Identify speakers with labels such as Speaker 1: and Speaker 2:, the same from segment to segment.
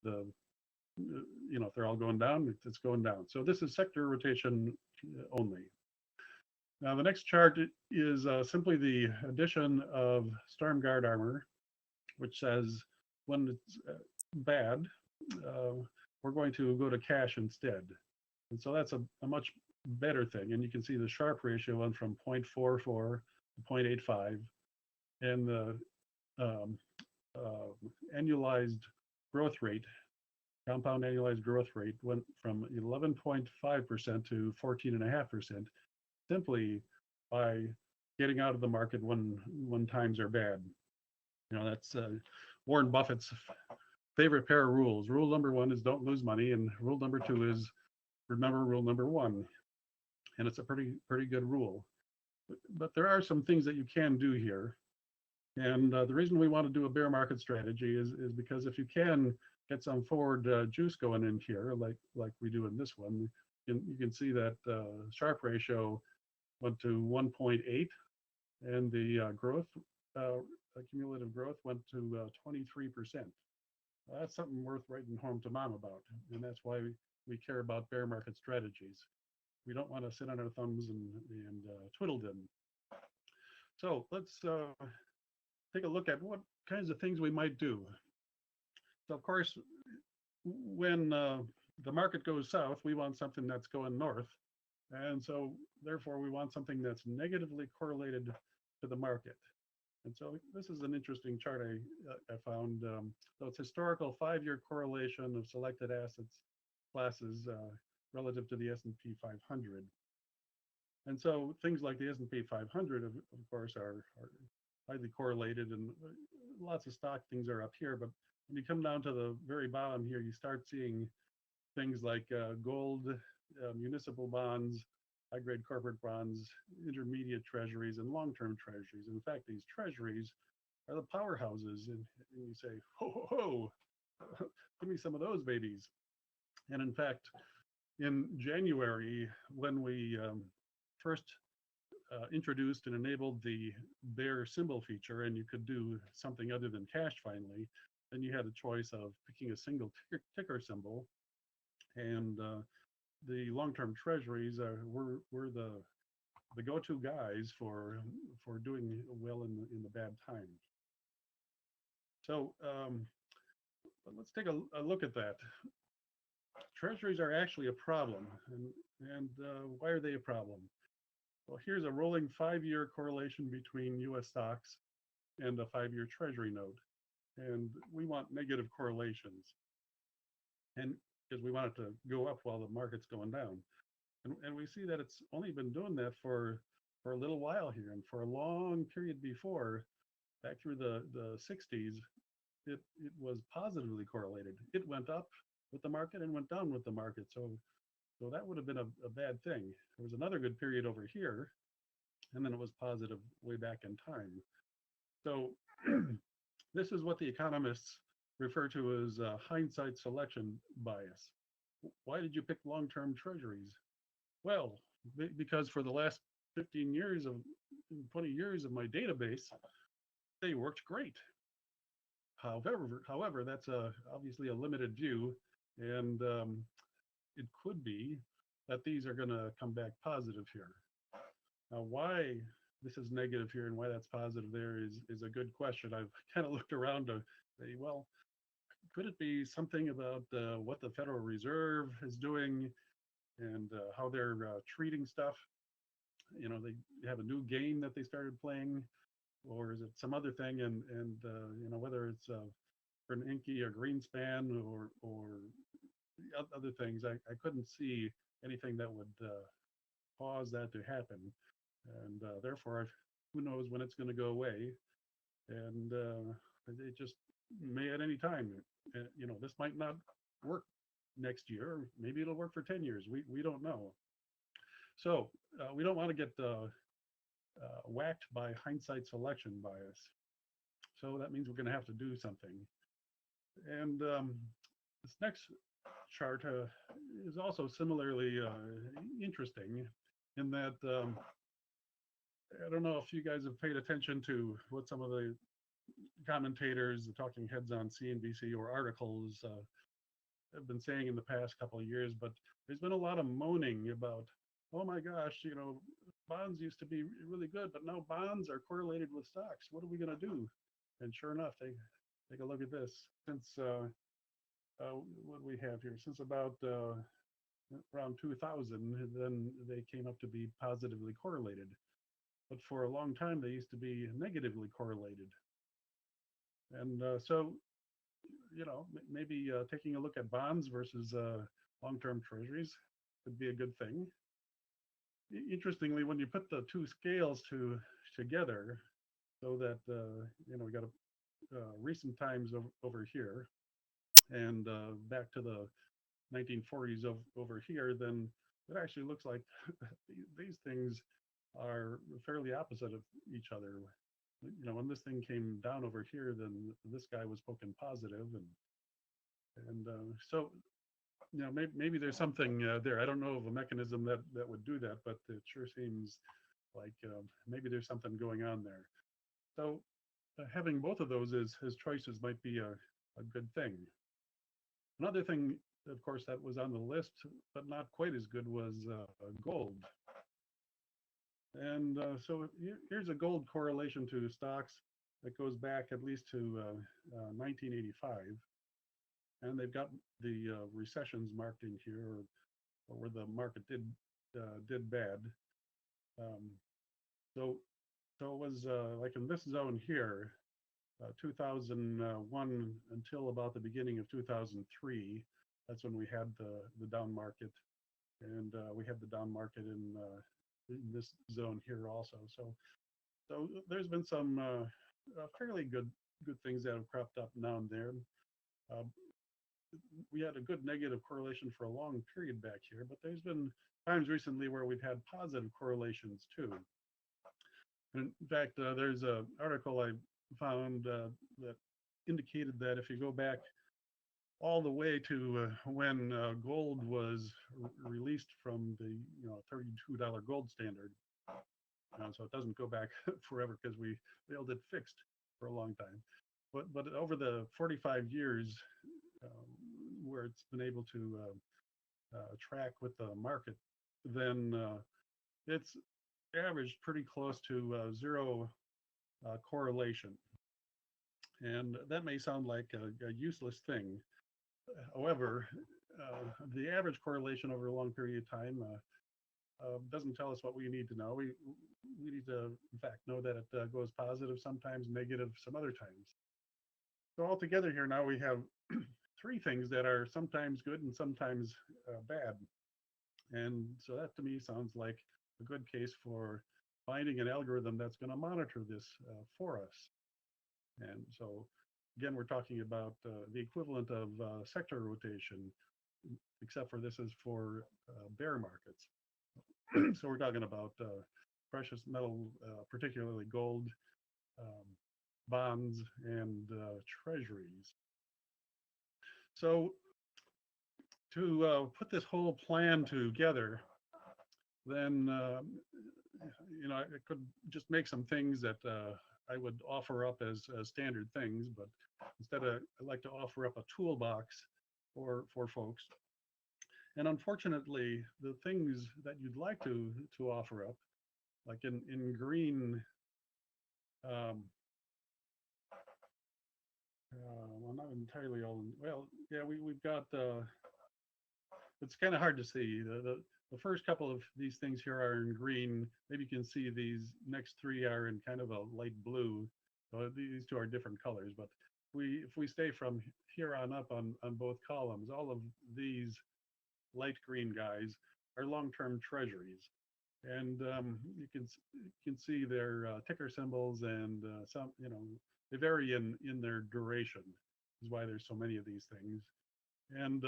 Speaker 1: the if they're all going down, it's going down. So this is sector rotation only. Now the next chart is simply the addition of storm guard armor, which says when it's bad, we're going to go to cash instead. And so that's a much better thing. And you can see the Sharpe ratio went from 0.44 to 0.85, and the annualized growth rate, compound annualized growth rate, went from 11.5% to 14.5%, simply by getting out of the market when times are bad. That's Warren Buffett's favorite pair of rules. Rule number one is don't lose money, and rule number two is remember rule number one. And it's a pretty good rule. But there are some things that you can do here. And the reason we want to do a bear market strategy is because if you can get some forward juice going in here, like we do in this one, you can see that Sharpe ratio went to 1.8, and the growth, cumulative growth, went to 23%. That's something worth writing home to mom about, and that's why we care about bear market strategies. We don't want to sit on our thumbs and twiddle them. So let's take a look at what kinds of things we might do. So of course, when the market goes south, we want something that's going north. And so therefore we want something that's negatively correlated to the market. And so this is an interesting chart I found. So it's historical 5-year correlation of selected assets classes relative to the S&P 500. And so things like the S&P 500, of course, are highly correlated, and lots of stock things are up here. But when you come down to the very bottom here, you start seeing things like gold, municipal bonds, high-grade corporate bonds, intermediate treasuries, and long-term treasuries. In fact, these treasuries are the powerhouses, and you say, ho, ho, ho, give me some of those babies. And in fact, in January, when we first introduced and enabled the bear symbol feature, and you could do something other than cash finally, then you had a choice of picking a single ticker symbol, and the long-term treasuries were the go-to guys for doing well in the bad times. So let's take a look at that. Treasuries are actually a problem, and why are they a problem? Well, here's a rolling 5-year correlation between U.S. stocks and a 5-year Treasury note, and we want negative correlations, and because we want it to go up while the market's going down, and we see that it's only been doing that for a little while here, and for a long period before, back through the 60s, it was positively correlated. It went up with the market and went down with the market. So that would have been a bad thing. There was another good period over here, and then it was positive way back in time. So this is what the economists refer to as hindsight selection bias. Why did you pick long-term treasuries? Well, because for the last 20 years of my database, they worked great. However, that's obviously a limited view, and it could be that these are going to come back positive here. Now, why this is negative here and why that's positive there is a good question. I've kind of looked around to say, well, could it be something about what the Federal Reserve is doing and how they're treating stuff? They have a new game that they started playing, or is it some other thing? And whether it's for an Inky or Greenspan or other things, I couldn't see anything that would cause that to happen. And therefore, who knows when it's going to go away? And it just may at any time. This might not work next year. Maybe it'll work for 10 years. We don't know. So we don't want to get whacked by hindsight selection bias. So that means we're going to have to do something. And this next chart is also similarly interesting in that I don't know if you guys have paid attention to what some of the commentators, the talking heads on CNBC or articles have been saying in the past couple of years, but there's been a lot of moaning about, oh my gosh, bonds used to be really good, but now bonds are correlated with stocks. What are we going to do? And sure enough, take a look at this. Since what do we have here? Since about around 2000, then they came up to be positively correlated. But for a long time, they used to be negatively correlated. And so, maybe taking a look at bonds versus long-term treasuries could be a good thing. Interestingly, when you put the two scales together, so that we got recent times over here, and back to the 1940s over here, then it actually looks like these things are fairly opposite of each other. When this thing came down over here, then this guy was poking positive, and so maybe there's something there. I don't know of a mechanism that would do that, but it sure seems like maybe there's something going on there. So having both of those as choices might be a good thing. Another thing, of course, that was on the list, but not quite as good, was gold. And so here's a gold correlation to stocks that goes back at least to 1985. And they've got the recessions marked in here, or where the market did bad. So it was like in this zone here, 2001 until about the beginning of 2003. That's when we had the down market, and we had the down market in this zone here also. So there's been some fairly good things that have cropped up now and there. We had a good negative correlation for a long period back here, but there's been times recently where we've had positive correlations too. In fact, there's an article I found that indicated that if you go back all the way to when gold was released from the $32 gold standard, so it doesn't go back forever because we held it fixed for a long time. But over the 45 years where it's been able to track with the market, then it's averaged pretty close to zero correlation. And that may sound like a useless thing. However, the average correlation over a long period of time doesn't tell us what we need to know. We need to, in fact, know that it goes positive sometimes, negative some other times. So altogether here now we have three things that are sometimes good and sometimes bad. And so that to me sounds like a good case for finding an algorithm that's going to monitor this for us. And so again, we're talking about the equivalent of sector rotation, except for this is for bear markets. So we're talking about precious metal, particularly gold, bonds, and treasuries. So to put this whole plan together, then I could just make some things that I would offer up as standard things, but instead I like to offer up a toolbox for folks. And unfortunately, the things that you'd like to offer up, like in green, well, not entirely all. Well, yeah, we've got. It's kind of hard to see. The first couple of these things here are in green. Maybe you can see these next three are in kind of a light blue. So these two are different colors, but if we stay from here on up on both columns, all of these light green guys are long-term treasuries, and you can see their ticker symbols, and some they vary in their duration, is why there's so many of these things. And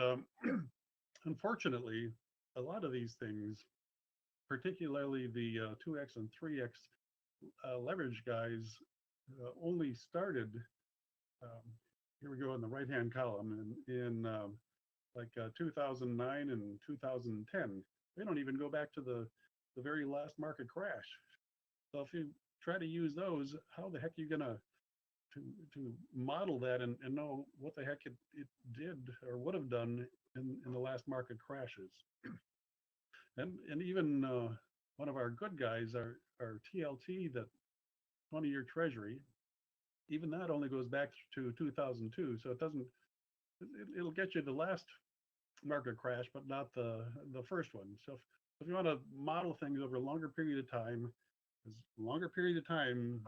Speaker 1: unfortunately, a lot of these things, particularly the 2x and 3x leverage guys, only started, here we go in the right-hand column, in like 2009 and 2010. They don't even go back to the very last market crash. So if you try to use those, how the heck are you going to to model that and know what the heck it did or would have done in the last market crashes. And even one of our good guys, our TLT, that 20-year Treasury, even that only goes back to 2002. So it doesn't, it'll get you the last market crash, but not the first one. So if you want to model things over a longer period of time, this longer period of time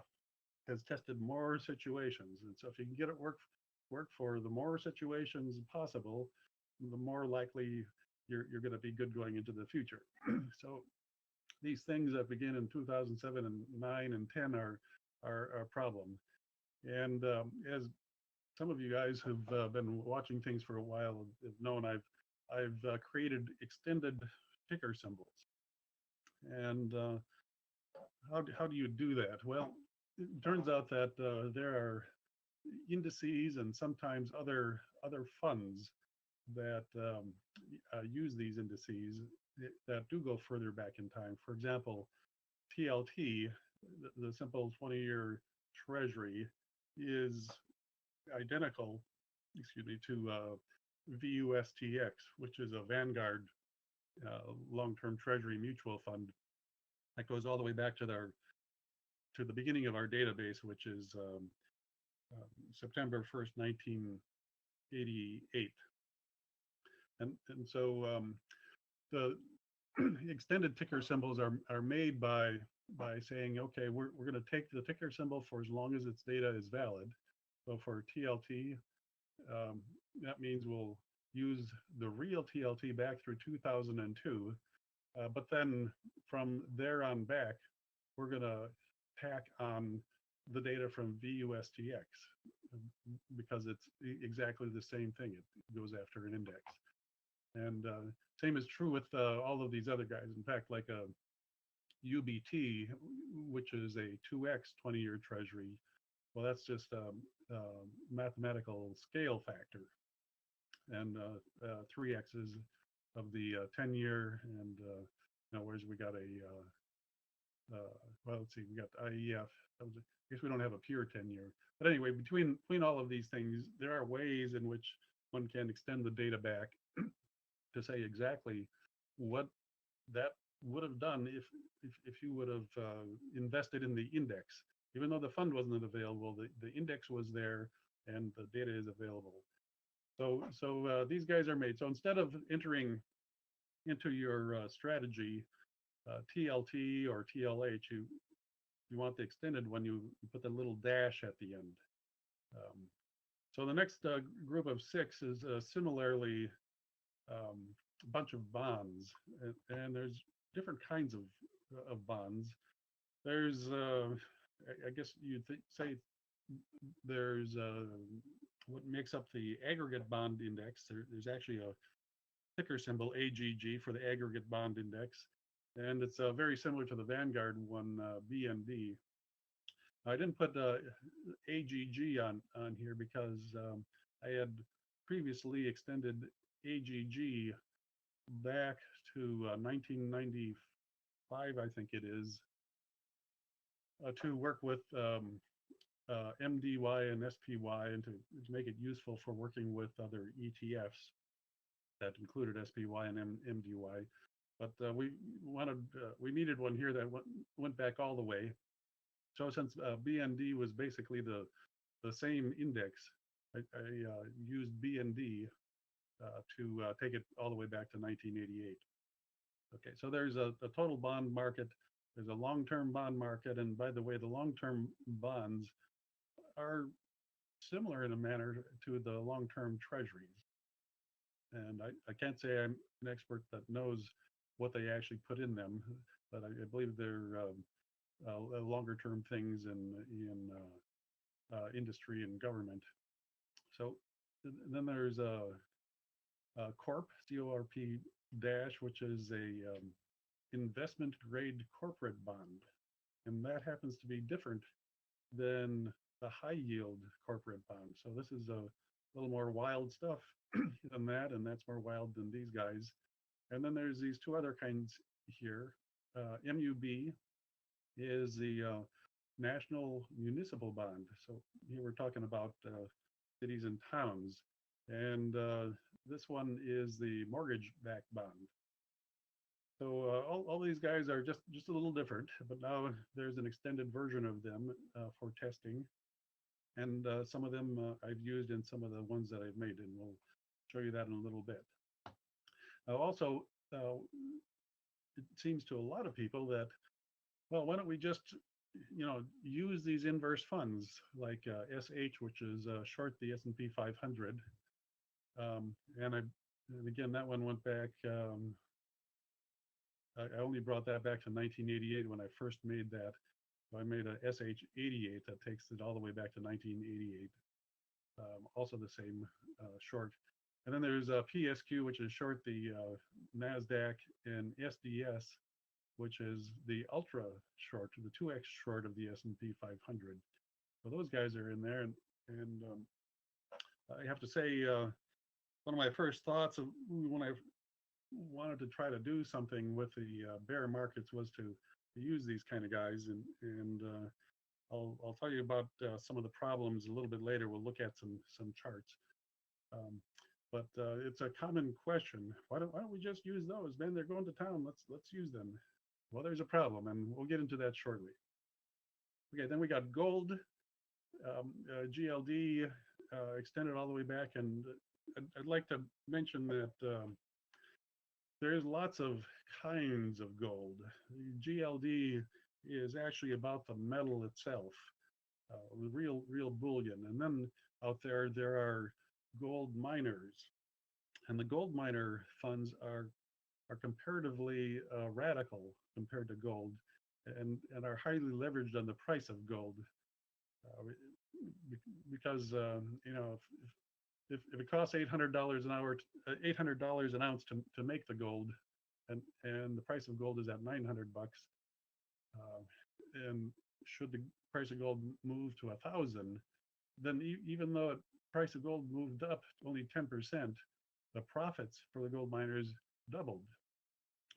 Speaker 1: has tested more situations. And so if you can get it work for the more situations possible, the more likely you're going to be good going into the future. So these things that begin in 2007 and 9 and 10 are a problem. And as some of you guys who've been watching things for a while have known, I've created extended ticker symbols. And how do you do that? Well, it turns out that there are indices and sometimes other funds that use these indices that do go further back in time. For example, TLT, the simple 20-year Treasury, is identical, to VUSTX, which is a Vanguard long-term Treasury mutual fund that goes all the way back to the beginning of our database, which is September 1st, 1988. And so the extended ticker symbols are made by saying, okay, we're going to take the ticker symbol for as long as its data is valid. So for TLT, that means we'll use the real TLT back through 2002, but then from there on back, we're going to tack on the data from VUSTX because it's exactly the same thing. It goes after an index. And same is true with all of these other guys. In fact, like a UBT, which is a 2x 20-year Treasury, well, that's just a mathematical scale factor. And 3x's of the 10-year, and whereas we got well, let's see, we got IEF. I guess we don't have a pure 10-year. But anyway, between all of these things, there are ways in which one can extend the data back to say exactly what that would have done if you would have invested in the index. Even though the fund wasn't available, the index was there and the data is available. So these guys are made. So instead of entering into your strategy TLT or TLH, you want the extended one, you put the little dash at the end. So the next group of 6 is similarly a bunch of bonds, and there's different kinds of bonds. There's I guess you'd say there's what makes up the aggregate bond index. There's actually a ticker symbol AGG for the aggregate bond index, and it's very similar to the Vanguard one, BND. I didn't put AGG on here because I had previously extended AGG back to 1995, I think it is, to work with MDY and SPY, and to make it useful for working with other ETFs that included SPY and MDY. But we needed one here that went back all the way. So since BND was basically the same index, I used BND to take it all the way back to 1988. Okay, so there's a total bond market. There's a long-term bond market, and by the way, the long-term bonds are similar in a manner to the long-term treasuries. And I can't say I'm an expert that knows what they actually put in them, but I believe they're longer-term things in industry and government. So then there's a CORP, CORP dash, which is a investment grade corporate bond, and that happens to be different than the high yield corporate bond. So this is a little more wild stuff than that, and that's more wild than these guys. And then there's these 2 other kinds here. MUB is the national municipal bond. So here we're talking about cities and towns. And this one is the mortgage-backed bond. So all these guys are just a little different, but now there's an extended version of them for testing. And some of them I've used in some of the ones that I've made, and we'll show you that in a little bit. Also, it seems to a lot of people that, well, why don't we just, use these inverse funds like SH, which is short the S&P 500. And again, that one went back. I only brought that back to 1988 when I first made that. So I made a SH88 that takes it all the way back to 1988. Also the same short. And then there's PSQ, which is short the NASDAQ, and SDS, which is the ultra short, the 2x short of the S&P 500. So those guys are in there. And I have to say, one of my first thoughts of when I wanted to try to do something with the bear markets was to use these kind of guys, and I'll tell you about some of the problems a little bit later. We'll look at some charts, but it's a common question. Why don't we just use those? Man, they're going to town. Let's use them. Well, there's a problem, and we'll get into that shortly. Okay, then we got gold, GLD extended all the way back, and I'd like to mention that there's lots of kinds of gold. GLD is actually about the metal itself, real bullion. And then out there are gold miners, and the gold miner funds are comparatively radical compared to gold, and are highly leveraged on the price of gold, because if it costs $800 an hour, $800 an ounce to make the gold, and the price of gold is at $900, and should the price of gold move to 1,000, then even though the price of gold moved up only 10%, the profits for the gold miners doubled.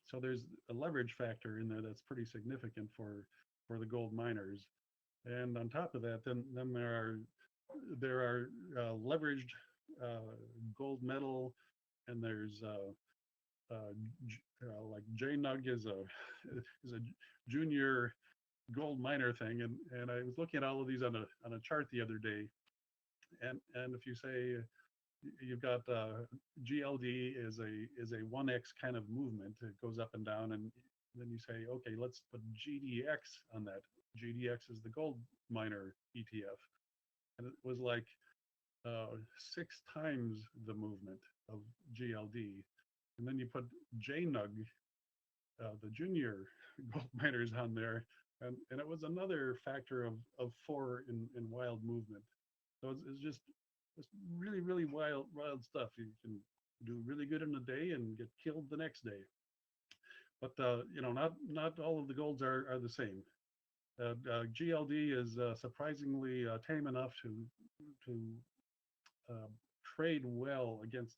Speaker 1: So there's a leverage factor in there that's pretty significant for the gold miners. And on top of that, then there are leveraged gold metal, and there's like JNUG is a junior gold miner thing, and I was looking at all of these on a chart the other day, and if you say you've got GLD is a 1x kind of movement, it goes up and down, and then you say, okay, let's put GDX on that. GDX is the gold miner ETF, and it was like 6 times the movement of GLD. And then you put JNUG, the junior gold miners, on there, and it was another factor of 4 in wild movement. So it's just really wild stuff. You can do really good in a day and get killed the next day. But not all of the golds are the same. GLD is surprisingly tame enough to trade well against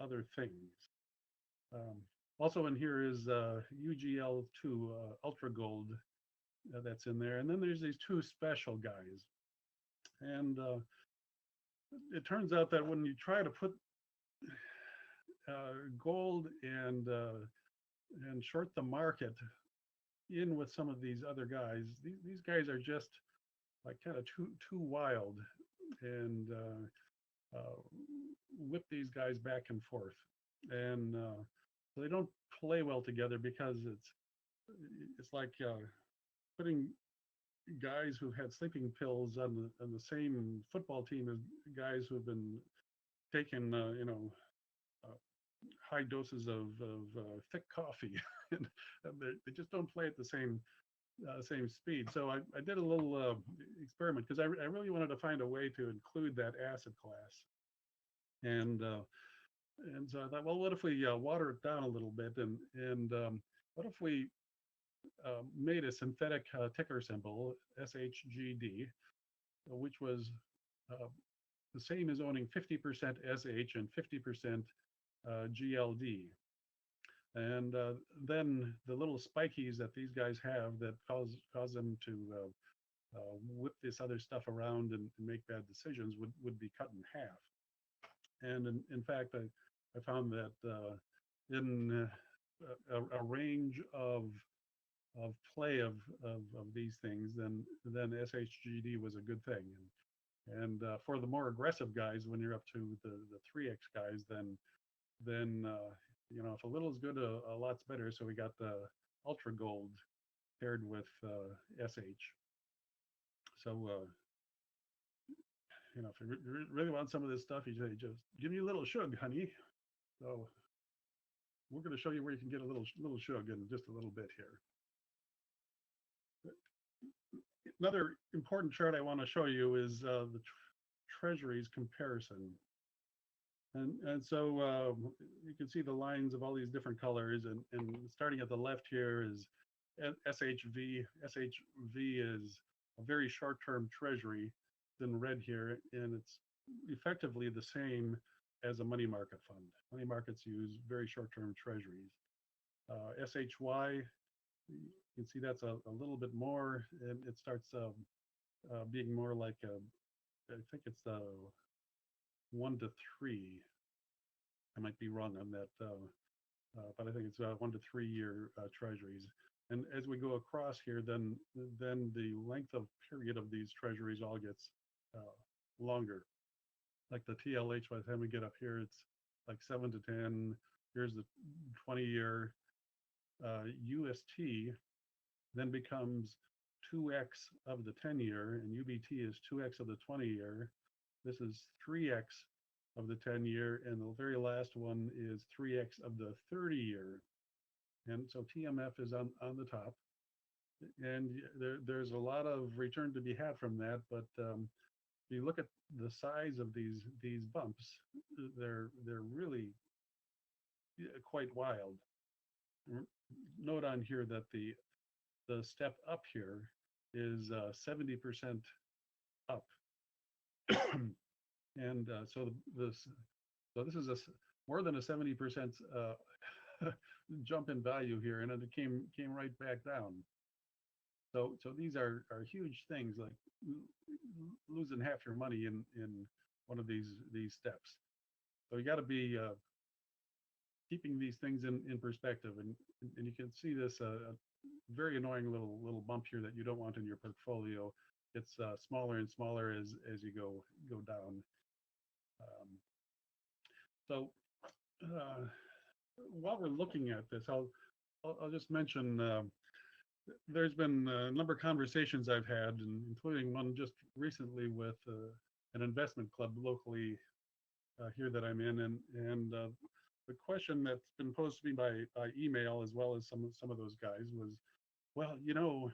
Speaker 1: other things. Also in here is UGL2 Ultra Gold that's in there, and then there's these 2 special guys. And it turns out that when you try to put gold and short the market in with some of these other guys, these guys are just like kind of too wild, and whip these guys back and forth, and so they don't play well together, because it's like putting guys who've had sleeping pills on the same football team as guys who've been taking high doses of thick coffee, and they just don't play at the same speed. So I did a little experiment, because I really wanted to find a way to include that asset class, and so I thought, well, what if we water it down a little bit, and what if we made a synthetic ticker symbol, SHGD, which was the same as owning 50% SH and 50% GLD. And then the little spikies that these guys have that cause them to whip this other stuff around and make bad decisions would be cut in half. And in fact, I found that in a range of play of these things, then SHGD was a good thing. And for the more aggressive guys, when you're up to the 3x guys, then you know, if a little is good, a lot's better. So we got the Ultra Gold paired with SH. So you know, if you really want some of this stuff, you say, just give me a little shug, honey. So we're going to show you where you can get a little shug in just a little bit here. Another important chart I want to show you is the Treasuries comparison. And so you can see the lines of all these different colors, and starting at the left here is SHV. SHV is a very short-term treasury. It's in red here, and it's effectively the same as a money market fund. Money markets use very short-term treasuries. SHY, you can see that's a little bit more, and it starts being more like I think it's the 1 to 3. I might be wrong on that, but I think it's 1 to 3 year treasuries. And as we go across here, then the length of period of these treasuries all gets longer. Like the TLH, by the time we get up here, it's like 7 to 10. Here's the 20-year. UST then becomes 2x of the 10-year, and UBT is 2x of the 20-year. This is 3x of the 10-year, and the very last one is 3x of the 30-year. And so TMF is on the top, and there's a lot of return to be had from that. But if you look at the size of these bumps, they're really quite wild. Note on here that the step up here is 70% up, and so this is more than a 70% jump in value here, and then it came right back down. So these are huge things, like losing half your money in one of these steps. So you got to be keeping these things in perspective, and you can see this very annoying little bump here that you don't want in your portfolio. It's smaller and smaller as you go down. So while we're looking at this, I'll just mention there's been a number of conversations I've had, including one just recently with an investment club locally here that I'm in, and the question that's been posed to me by email, as well as some of those guys, was, well, you know,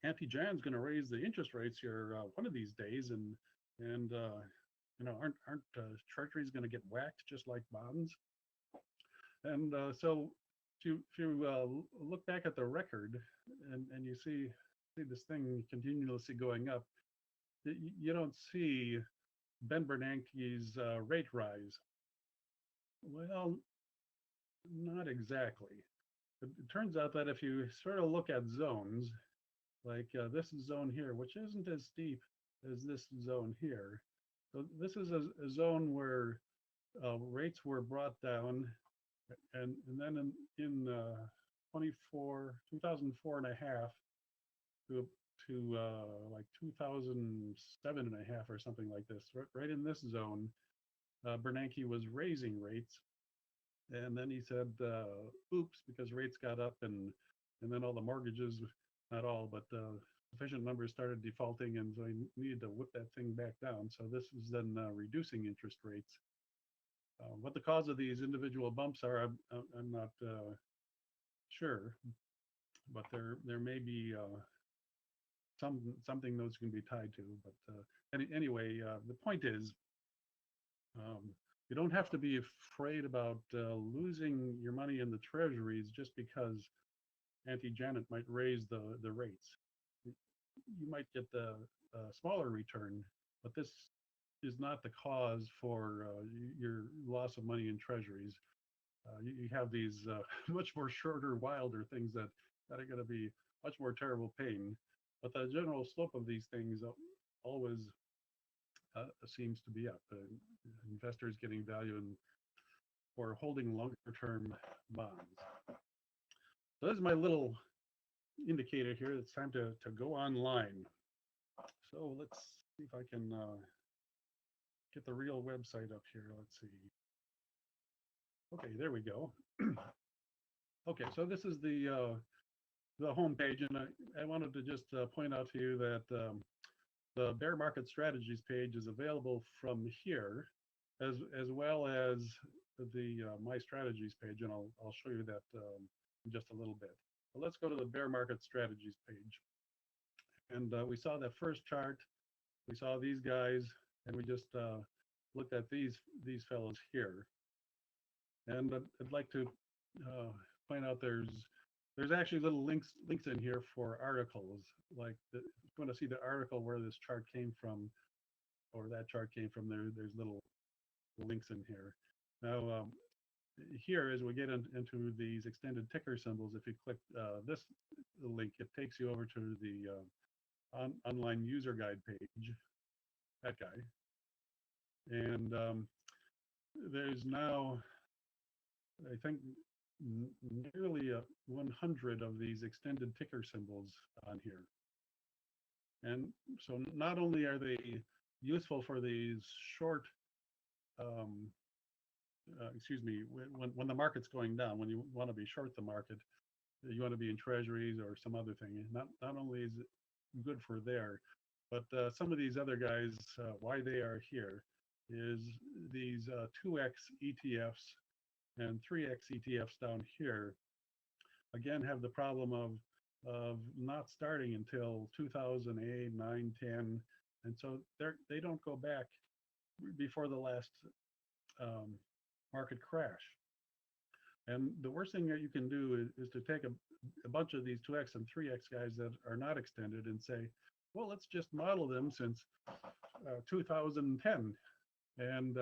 Speaker 1: Auntie Jan's going to raise the interest rates here one of these days, and you know, aren't treasuries going to get whacked just like bonds? And so if you look back at the record and you see this thing continuously going up, you don't see Ben Bernanke's rate rise. Well, not exactly. It turns out that if you sort of look at zones, like this zone here, which isn't as steep as this zone here. So this is a zone where rates were brought down, and then in 2004 and a half to like 2007 and a half or something like this, right in this zone, Bernanke was raising rates, and then he said, oops, because rates got up, and then all the mortgages, not all, but sufficient numbers started defaulting, and so he needed to whip that thing back down. So this is then reducing interest rates. What the cause of these individual bumps are, I'm not sure, but there may be something those can be tied to. But anyway, the point is, you don't have to be afraid about losing your money in the treasuries just because Auntie Janet might raise the rates. You might get the smaller return, but this is not the cause for your loss of money in treasuries. You have these much more shorter, wilder things that are going to be much more terrible pain. but the general slope of these things always seems to be up. Investors getting value for holding longer term bonds. So this is my little indicator here. It's time to go online. So let's see if I can get the real website up here. Let's see. Okay, there we go. Okay, so this is the home page, and I wanted to just point out to you that the bear market strategies page is available from here, as well as the my strategies page, and I'll show you that in just a little bit. But let's go to the bear market strategies page, and we saw that first chart. We saw these guys, and we just looked at these fellows here. And I'd like to point out there's actually little links in here for articles. Like if you want to see the article where this chart came from, or that chart came from, there's little links in here. Now here, as we get into these extended ticker symbols, if you click this link, it takes you over to the online user guide page, that guy. And there's now, I think, nearly 100 of these extended ticker symbols on here. And so not only are they useful for these short, excuse me, when the market's going down, when you want to be short the market, you want to be in treasuries or some other thing. Not only is it good for there, but some of these other guys, why they are here is these 2x ETFs and 3x ETFs down here, again, have the problem of not starting until 2008, 9, 10, and so they don't go back before the last market crash. And the worst thing that you can do is to take a bunch of these 2x and 3x guys that are not extended and say, well, let's just model them since 2010. And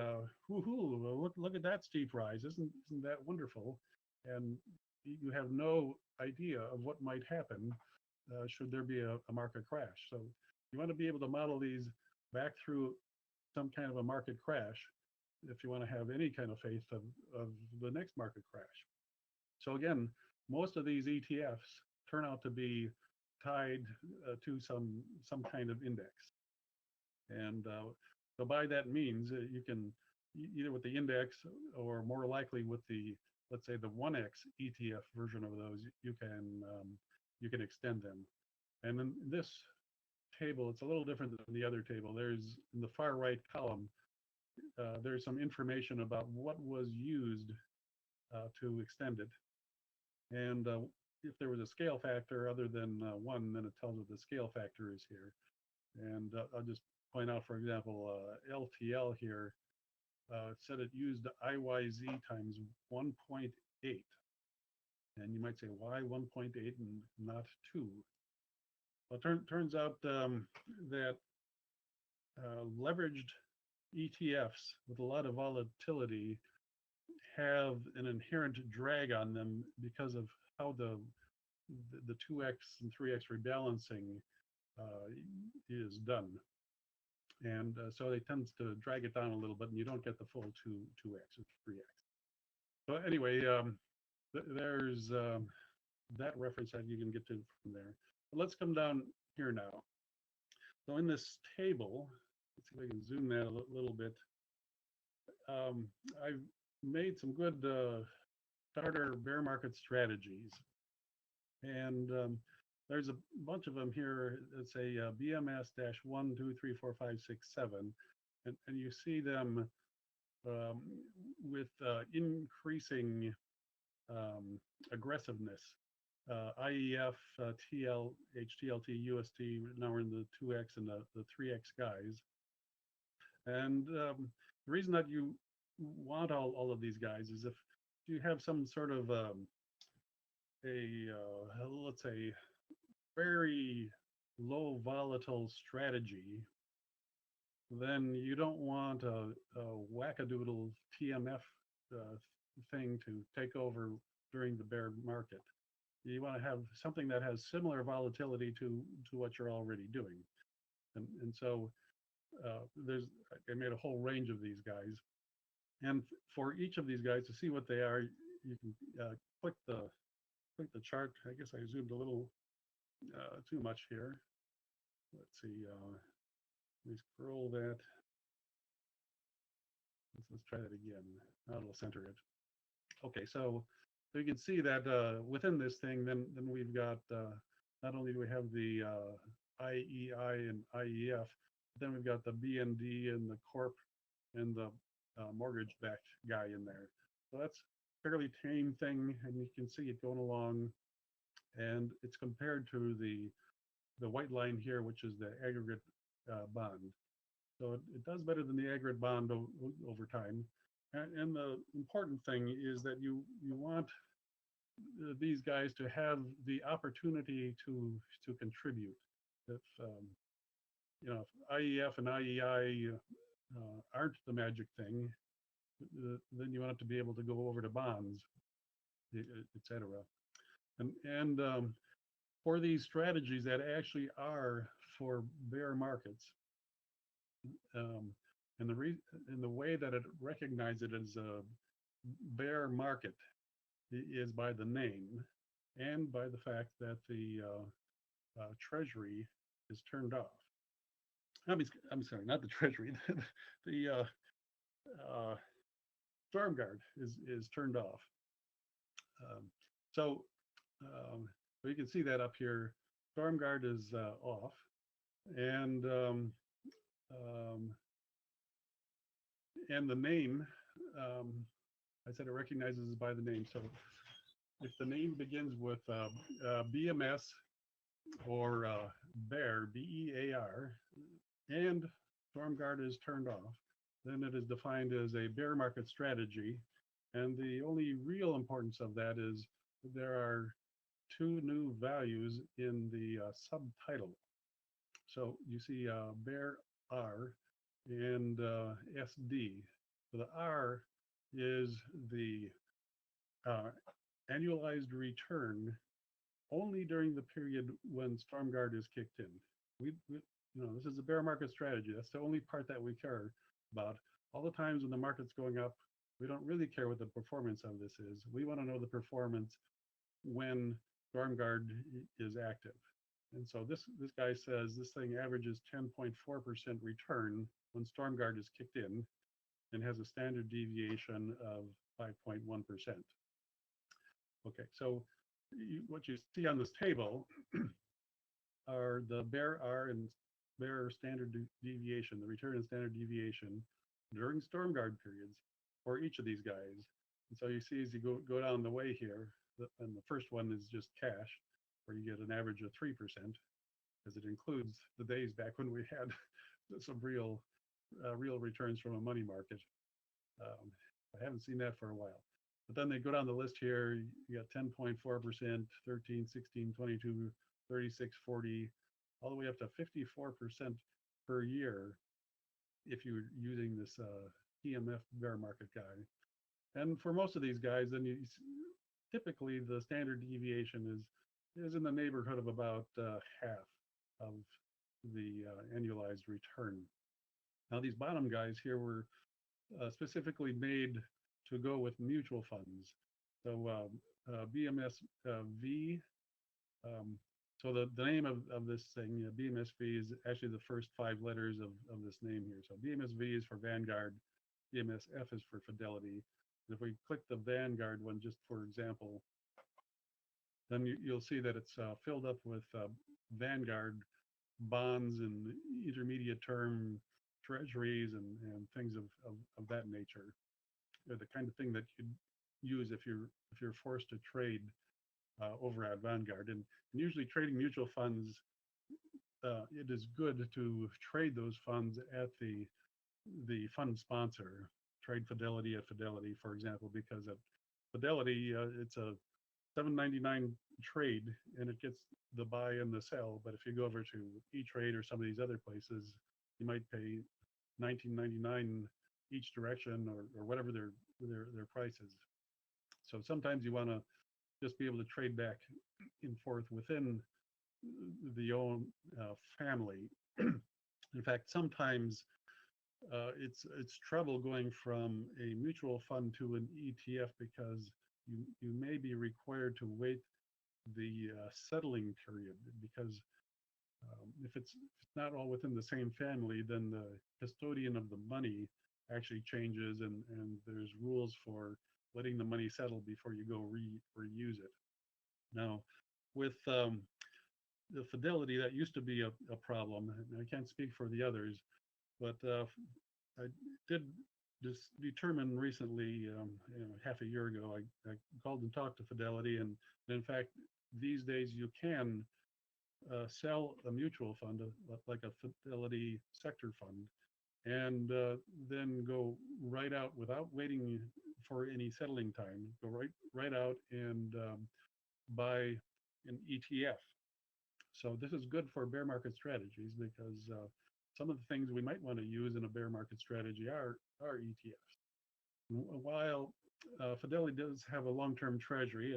Speaker 1: woohoo, look at that steep rise. Isn't that wonderful? And you have no idea of what might happen should there be a market crash. So you want to be able to model these back through some kind of a market crash if you want to have any kind of faith of the next market crash. So again, most of these ETFs turn out to be tied to some kind of index. And so by that means, you can either with the index or more likely with the, let's say, the 1x ETF version of those, you can extend them. And then this table, it's a little different than the other table. There's in the far right column, there's some information about what was used to extend it. And if there was a scale factor other than 1, then it tells what the scale factor is here. And I'll just point out, for example, LTL here, it said it used IYZ times 1.8. And you might say, why 1.8 and not 2? Well, turns out that leveraged ETFs with a lot of volatility have an inherent drag on them because of how the 2x and 3x rebalancing is done. And so it tends to drag it down a little bit, and you don't get the full 2x or 3x. So anyway, there's that reference that you can get to from there. But let's come down here now. So in this table, let's see if I can zoom that a little bit. I've made some good starter bear market strategies. And there's a bunch of them here. It's a BMS-1, 2, 3, 4, 5, 6, 7. And you see them with increasing aggressiveness. IEF, TL, HTLT, UST, now we're in the 2X and the 3X guys. And the reason that you want all of these guys is if you have some sort of let's say, very low volatile strategy, then you don't want a wackadoodle TMF thing to take over during the bear market. you want to have something that has similar volatility to what you're already doing. And so I made a whole range of these guys. And for each of these guys, to see what they are, you can click the chart. I guess I zoomed a little too much here. Let's see. Let me scroll that. Let's try that again. Now it'll center it. Okay, so you can see that within this thing, then we've got not only do we have the IEI and IEF, but then we've got the BND and the Corp and the mortgage-backed guy in there. So that's a fairly tame thing, and you can see it going along. And it's compared to the white line here, which is the aggregate bond. So it does better than the aggregate bond over time. And the important thing is that you want these guys to have the opportunity to contribute. If you know, if IEF and IEI aren't the magic thing, then you want it to be able to go over to bonds, etc. And for these strategies that actually are for bear markets, and the way that it recognizes it as a bear market is by the name and by the fact that the treasury is turned off. I'm sorry, not the treasury. The storm guard is turned off. So you can see that up here. Storm guard is off, and the name, I said it recognizes by the name. So if the name begins with BMS or BEAR, BEAR, and storm guard is turned off, then it is defined as a bear market strategy. And the only real importance of that is there are two new values in the subtitle. So you see bear R and SD. So the R is the annualized return only during the period when storm guard is kicked in. We you know, this is a bear market strategy. That's the only part that we care about. All the times when the market's going up, we don't really care what the performance of this is. We want to know the performance when storm guard is active. And so this guy says this thing averages 10.4% return when storm guard is kicked in and has a standard deviation of 5.1%. Okay, so what you see on this table are the bear R and bear standard deviation, the return and standard deviation during storm guard periods for each of these guys. And so you see as you go down the way here, and the first one is just cash, where you get an average of 3%, because it includes the days back when we had some real returns from a money market. I haven't seen that for a while. But then they go down the list here, you got 10.4%, 13, 16, 22, 36, 40, all the way up to 54% per year if you're using this EMF bear market guy. And for most of these guys, then you typically the standard deviation is in the neighborhood of about half of the annualized return. Now these bottom guys here were specifically made to go with mutual funds. So BMSV, so the name of this thing, BMSV, is actually the first 5 letters of this name here. So BMSV is for Vanguard, BMSF is for Fidelity. And if we click the Vanguard one, just for example, then you'll see that it's filled up with Vanguard bonds and intermediate term treasuries and things of that nature. They're the kind of thing that you'd use if you're forced to trade over at Vanguard. And usually trading mutual funds, it is good to trade those funds at the fund sponsor. Trade Fidelity at Fidelity, for example, because at Fidelity, it's a $7.99 trade and it gets the buy and the sell. But if you go over to E-Trade or some of these other places, you might pay $19.99 each direction or whatever their price is. So sometimes you want to just be able to trade back and forth within the own family. In fact, sometimes it's trouble going from a mutual fund to an ETF because you may be required to wait the settling period, because if it's not all within the same family, then the custodian of the money actually changes, and there's rules for letting the money settle before you go reuse it. Now, with the Fidelity, that used to be a problem. I can't speak for the others, but I did just determine recently, half a year ago, I called and talked to Fidelity, and in fact, these days you can sell a mutual fund, like a Fidelity sector fund, and then go right out without waiting for any settling time. Go right out and buy an ETF. So this is good for bear market strategies, because some of the things we might want to use in a bear market strategy are ETFs. While Fidelity does have a long-term treasury,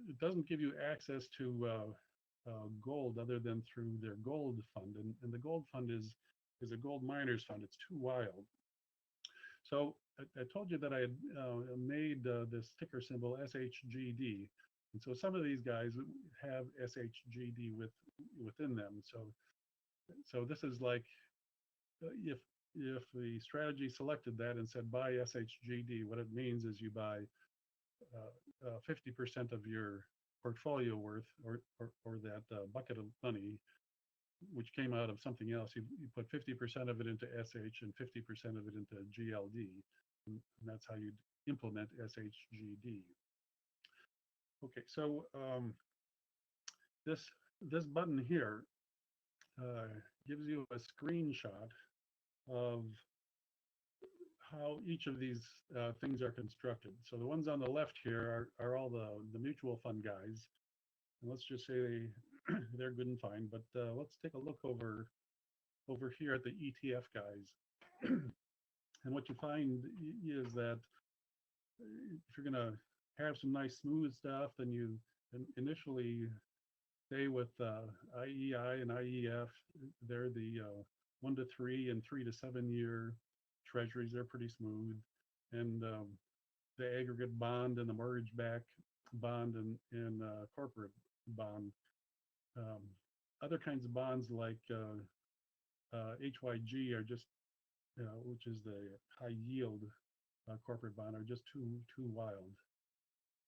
Speaker 1: it doesn't give you access to gold other than through their gold fund, and the gold fund is a gold miners fund. It's too wild. So I told you that I had made this ticker symbol SHGD, and so some of these guys have SHGD within them. So this is like if the strategy selected that and said buy SHGD, what it means is you buy 50% of your portfolio worth, or that bucket of money, which came out of something else. You put 50% of it into SH and 50% of it into GLD, and that's how you implement SHGD. Okay, so this button here gives you a screenshot of how each of these things are constructed. So the ones on the left here are all the mutual fund guys. And let's just say they're good and fine, but let's take a look over here at the ETF guys. And what you find is that if you're gonna have some nice smooth stuff, then you initially stay with IEI and IEF. They're the 1 to 3 and 3 to 7 year treasuries. They're pretty smooth. And the aggregate bond and the mortgage-backed bond and corporate bond. Other kinds of bonds like HYG are just, which is the high yield corporate bond, are just too wild.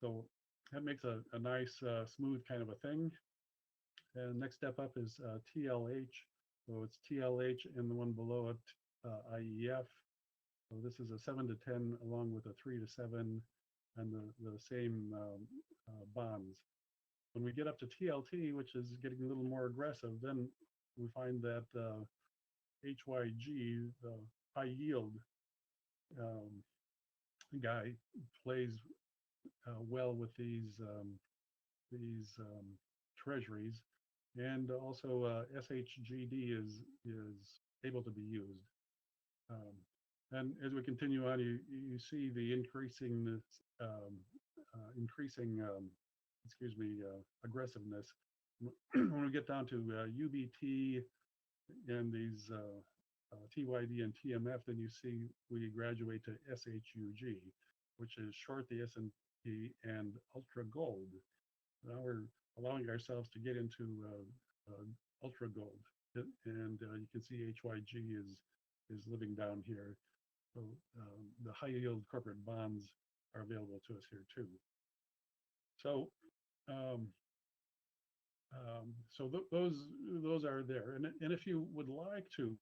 Speaker 1: So that makes a nice smooth kind of a thing. And next step up is TLH. So it's TLH and the one below it, IEF. So this is a 7 to 10 along with a 3 to 7 and the same bonds. When we get up to TLT, which is getting a little more aggressive, then we find that HYG, the high yield guy, plays well with these treasuries, and also SHGD is able to be used. And as we continue on, you see the increasing aggressiveness. When we get down to UBT and these TYD and TMF, then you see we graduate to SHUG, which is short the S&P and ultra gold. Now we're allowing ourselves to get into ultra gold, and you can see HYG is living down here. So the high yield corporate bonds are available to us here too. So those are there, and if you would like to,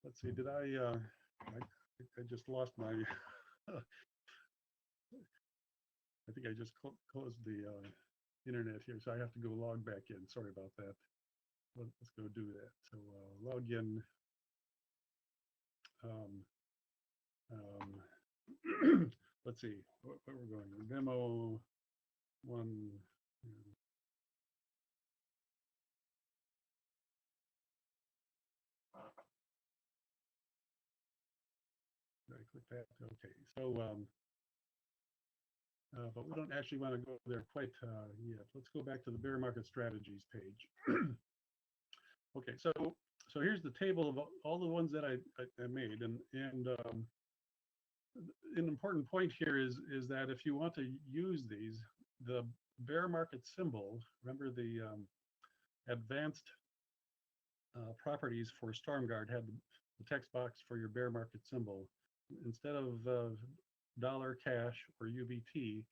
Speaker 1: let's see, did I just lost my I think I just closed the internet here, so I have to go log back in. Sorry about that. Let's go do that. So log in. Let's see what we're going. Demo 1. I click that. Okay. So but we don't actually want to go there quite yet. Let's go back to the bear market strategies page. Okay, so here's the table of all the ones that I made, and an important point here is that if you want to use these, the bear market symbol, remember the advanced properties for StormGuard had the text box for your bear market symbol. Instead of dollar, cash, or UBT,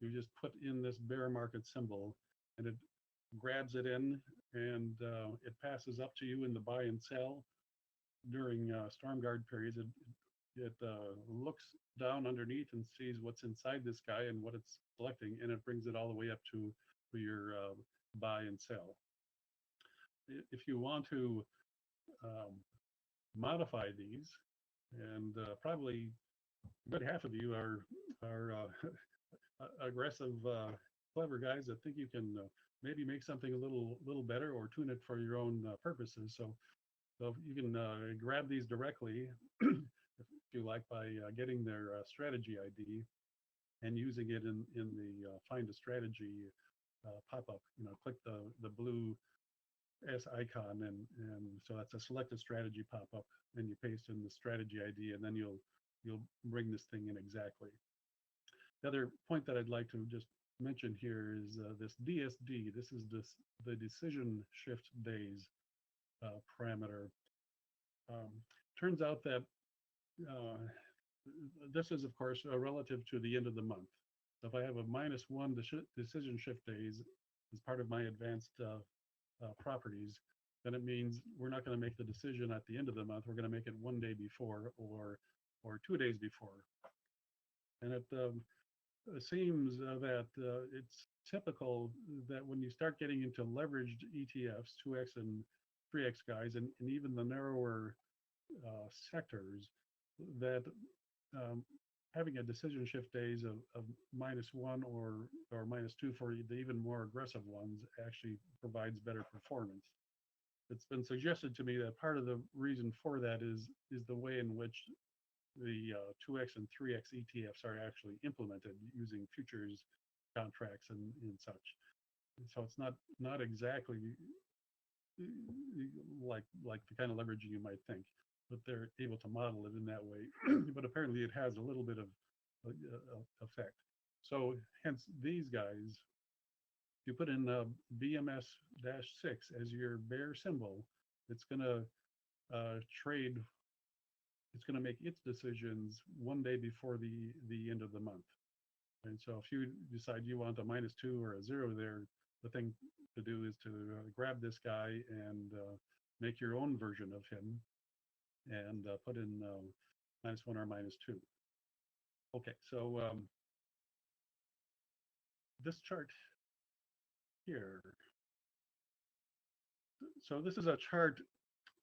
Speaker 1: you just put in this bear market symbol, and it grabs it in, and it passes up to you in the buy and sell during StormGuard periods. It looks down underneath and sees what's inside this guy and what it's selecting, and it brings it all the way up to your buy and sell. If you want to modify these, and probably a good half of you are aggressive, clever guys that think you can maybe make something a little better or tune it for your own purposes. So you can grab these directly, if you like, by getting their strategy ID and using it in the Find a Strategy pop-up. Click the blue S icon, and so that's a selected strategy pop-up, and you paste in the strategy ID, and then you'll bring this thing in exactly. The other point that I'd like to just mention here is this DSD. This is the decision shift days parameter. Turns out that this is, of course, relative to the end of the month. So if I have a -1 decision shift days as part of my advanced properties, then it means we're not going to make the decision at the end of the month. We're going to make it one day before or 2 days before. And it seems that it's typical that when you start getting into leveraged ETFs, 2x and 3x guys, and even the narrower sectors, that having a decision shift days of -1 or -2 for the even more aggressive ones actually provides better performance. It's been suggested to me that part of the reason for that is the way in which the 2x and 3x ETFs are actually implemented using futures contracts and such. And so it's not exactly like the kind of leveraging you might think, but they're able to model it in that way. But apparently it has a little bit of effect. So hence these guys, you put in BMS-6 as your bear symbol, it's going to trade. It's going to make its decisions one day before the end of the month. And so if you decide you want a -2 or a 0 there, the thing to do is to grab this guy and make your own version of him and put in -1 or -2. Okay, so this chart here. So this is a chart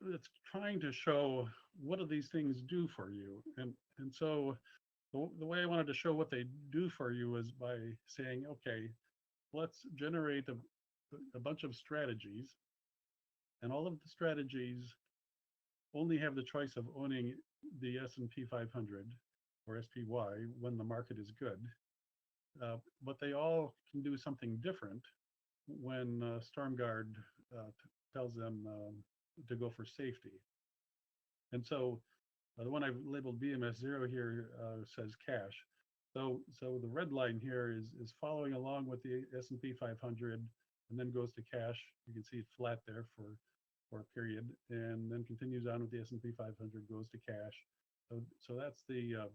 Speaker 1: that's trying to show what do these things do for you. And so the way I wanted to show what they do for you is by saying, okay, let's generate a bunch of strategies, and all of the strategies only have the choice of owning the S&P 500 or SPY when the market is good, but they all can do something different when StormGuard tells them to go for safety. And so the one I've labeled BMS0 here says cash. So the red line here is following along with the S&P 500 and then goes to cash. You can see it flat there for a period, and then continues on with the S&P 500, goes to cash. So that's the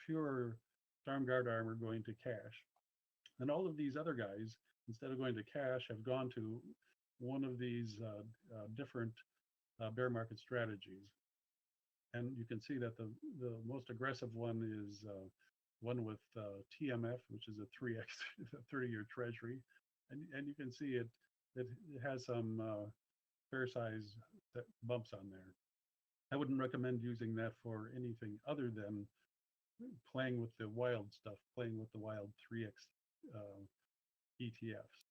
Speaker 1: pure StormGuard armor going to cash. And all of these other guys, instead of going to cash, have gone to one of these different bear market strategies. And you can see that the most aggressive one is one with TMF, which is a 3x 30-year Treasury, and you can see it has some fair size bumps on there. I wouldn't recommend using that for anything other than playing with the wild stuff, playing with the wild 3x ETFs.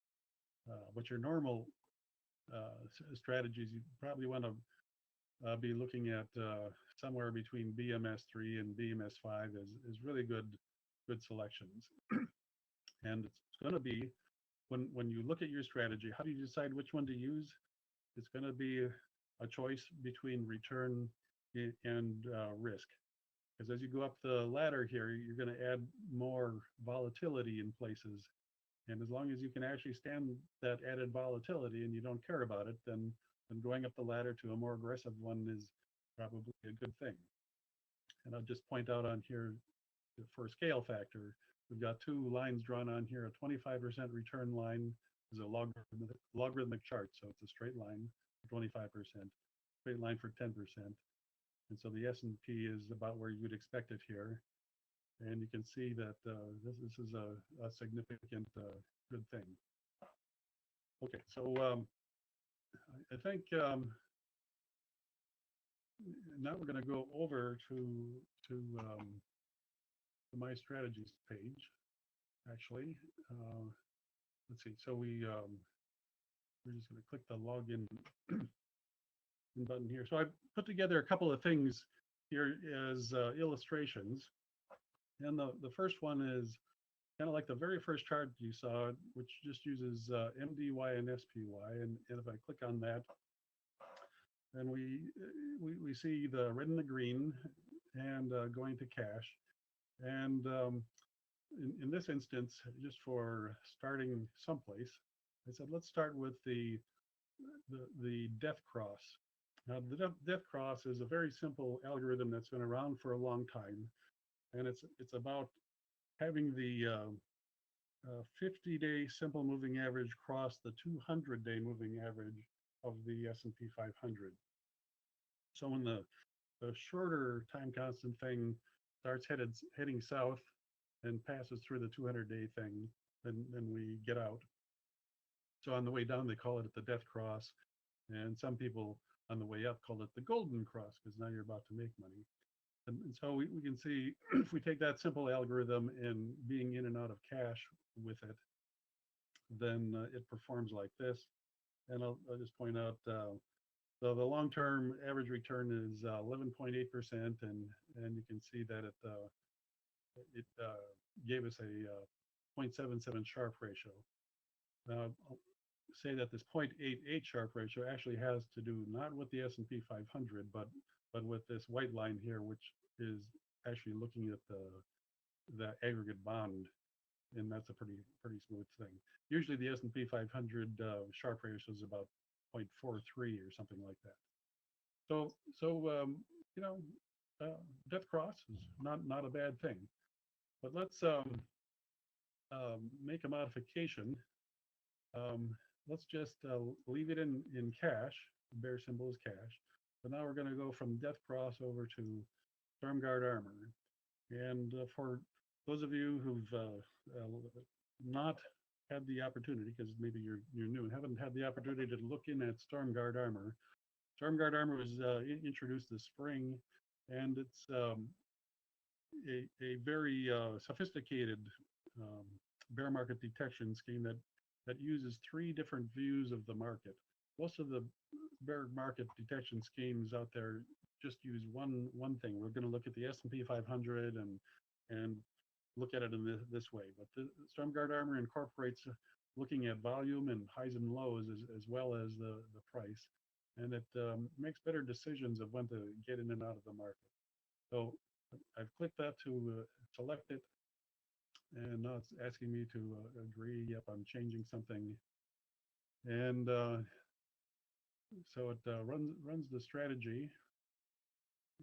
Speaker 1: But your normal strategies, you probably want to be looking at somewhere between BMS3 and BMS5 is really good selections. And it's going to be, when you look at your strategy, how do you decide which one to use? It's going to be a choice between return and risk. Because as you go up the ladder here, you're going to add more volatility in places. And as long as you can actually stand that added volatility and you don't care about it, then going up the ladder to a more aggressive one is probably a good thing. And I'll just point out on here for scale factor, we've got two lines drawn on here. A 25% return line is a logarithmic chart, so it's a straight line for 25%, straight line for 10%. And so the S&P is about where you would expect it here. And you can see that this is a significant good thing. Okay, so I think now we're going to go over to my strategies page. Actually, let's see. So we're just going to click the login button here. So I put together a couple of things here as illustrations. And the first one is kind of like the very first chart you saw, which just uses MDY and SPY. And if I click on that, then we see the red and the green and going to cash. And in this instance, just for starting someplace, I said, let's start with the death cross. Now, the death cross is a very simple algorithm that's been around for a long time. And it's about having the 50-day simple moving average cross the 200-day moving average of the S&P 500. So when the shorter time constant thing starts heading south and passes through the 200-day thing, then we get out. So on the way down, they call it the death cross. And some people on the way up call it the golden cross, because now you're about to make money. And so we can see, if we take that simple algorithm and being in and out of cash with it, then it performs like this. And I'll just point out, so the long-term average return is 11.8%, and you can see that it gave us a 0.77 Sharpe ratio. Now, I'll say that this 0.88 Sharpe ratio actually has to do not with the S&P 500, but with this white line here, which is actually looking at the aggregate bond, and that's a pretty smooth thing. Usually the S&P 500 Sharpe ratio is about 0.43 or something like that. So you know, death cross is not a bad thing. But let's make a modification. Let's just leave it in cash. The bear symbol is cash. But now we're going to go from death cross over to StormGuard armor. And for those of you who've not had the opportunity, because maybe you're new and haven't had the opportunity to look in at StormGuard armor. StormGuard armor was introduced this spring, and it's a very sophisticated bear market detection scheme that uses 3 different views of the market. Most of the bear market detection schemes out there just use one thing. We're going to look at the S&P 500 and look at it in this way. But the StormGuard armor incorporates looking at volume and highs and lows as well as the price, and it makes better decisions of when to get in and out of the market. So I've clicked that to select it, and now it's asking me to agree. Yep, I'm changing something, and so it runs the strategy.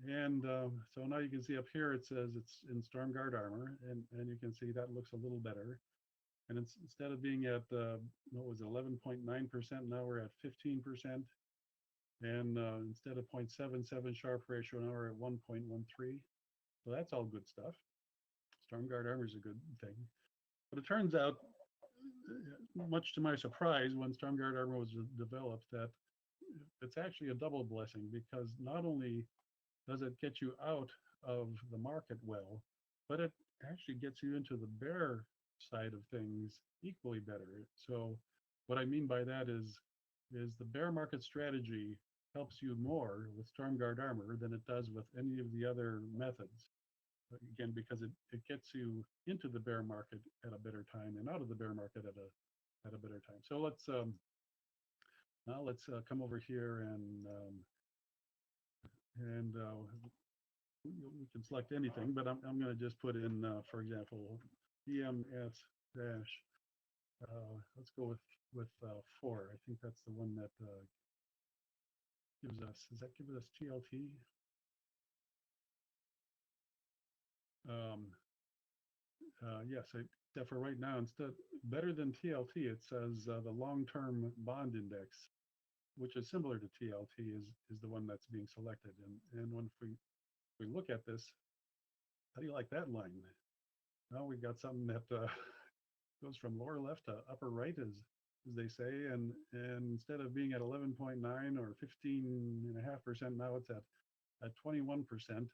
Speaker 1: And so now you can see up here it says it's in StormGuard armor, and you can see that looks a little better. And it's, instead of being at what was 11.9%, now we're at 15%. And instead of 0.77 Sharpe ratio, now we're at 1.13. So that's all good stuff. StormGuard armor is a good thing. But it turns out, much to my surprise, when StormGuard armor was developed, that it's actually a double blessing, because not only does it get you out of the market well, but it actually gets you into the bear side of things equally better. So what I mean by that is the bear market strategy helps you more with StormGuard armor than it does with any of the other methods. again, because it gets you into the bear market at a better time and out of the bear market at a better time. So now let's come over here and we can select anything, but I'm going to just put in, for example, DMS dash. Let's go with 4. I think that's the one that gives us. Does that give us TLT? Yes, except for right now, instead, better than TLT, it says the long-term bond index, which is similar to TLT, is the one that's being selected. And when we look at this, how do you like that line? Now we've got something that goes from lower left to upper right, as they say, and instead of being at 11.9 or 15.5%, now it's at 21%,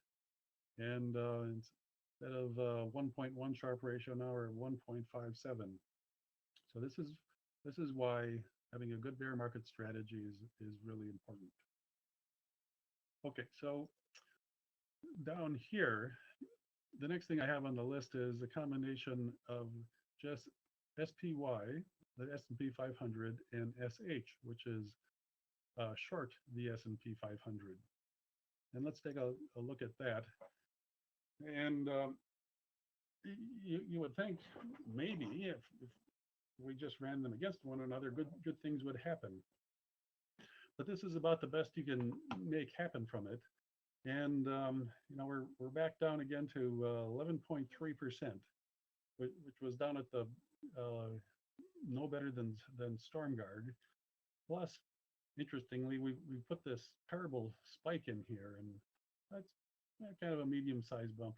Speaker 1: and instead of 1.1 Sharpe ratio, now we're at 1.57. So this is why having a good bear market strategy is really important. Okay, so down here, the next thing I have on the list is a combination of just SPY, the S&P 500, and SH, which is short the S&P 500. And let's take a look at that. And you would think maybe if we just ran them against one another, good things would happen. But this is about the best you can make happen from it. And you know, we're back down again to 11.3%, which was down at the no better than StormGuard. Plus, interestingly, we put this terrible spike in here, and that's kind of a medium-sized bump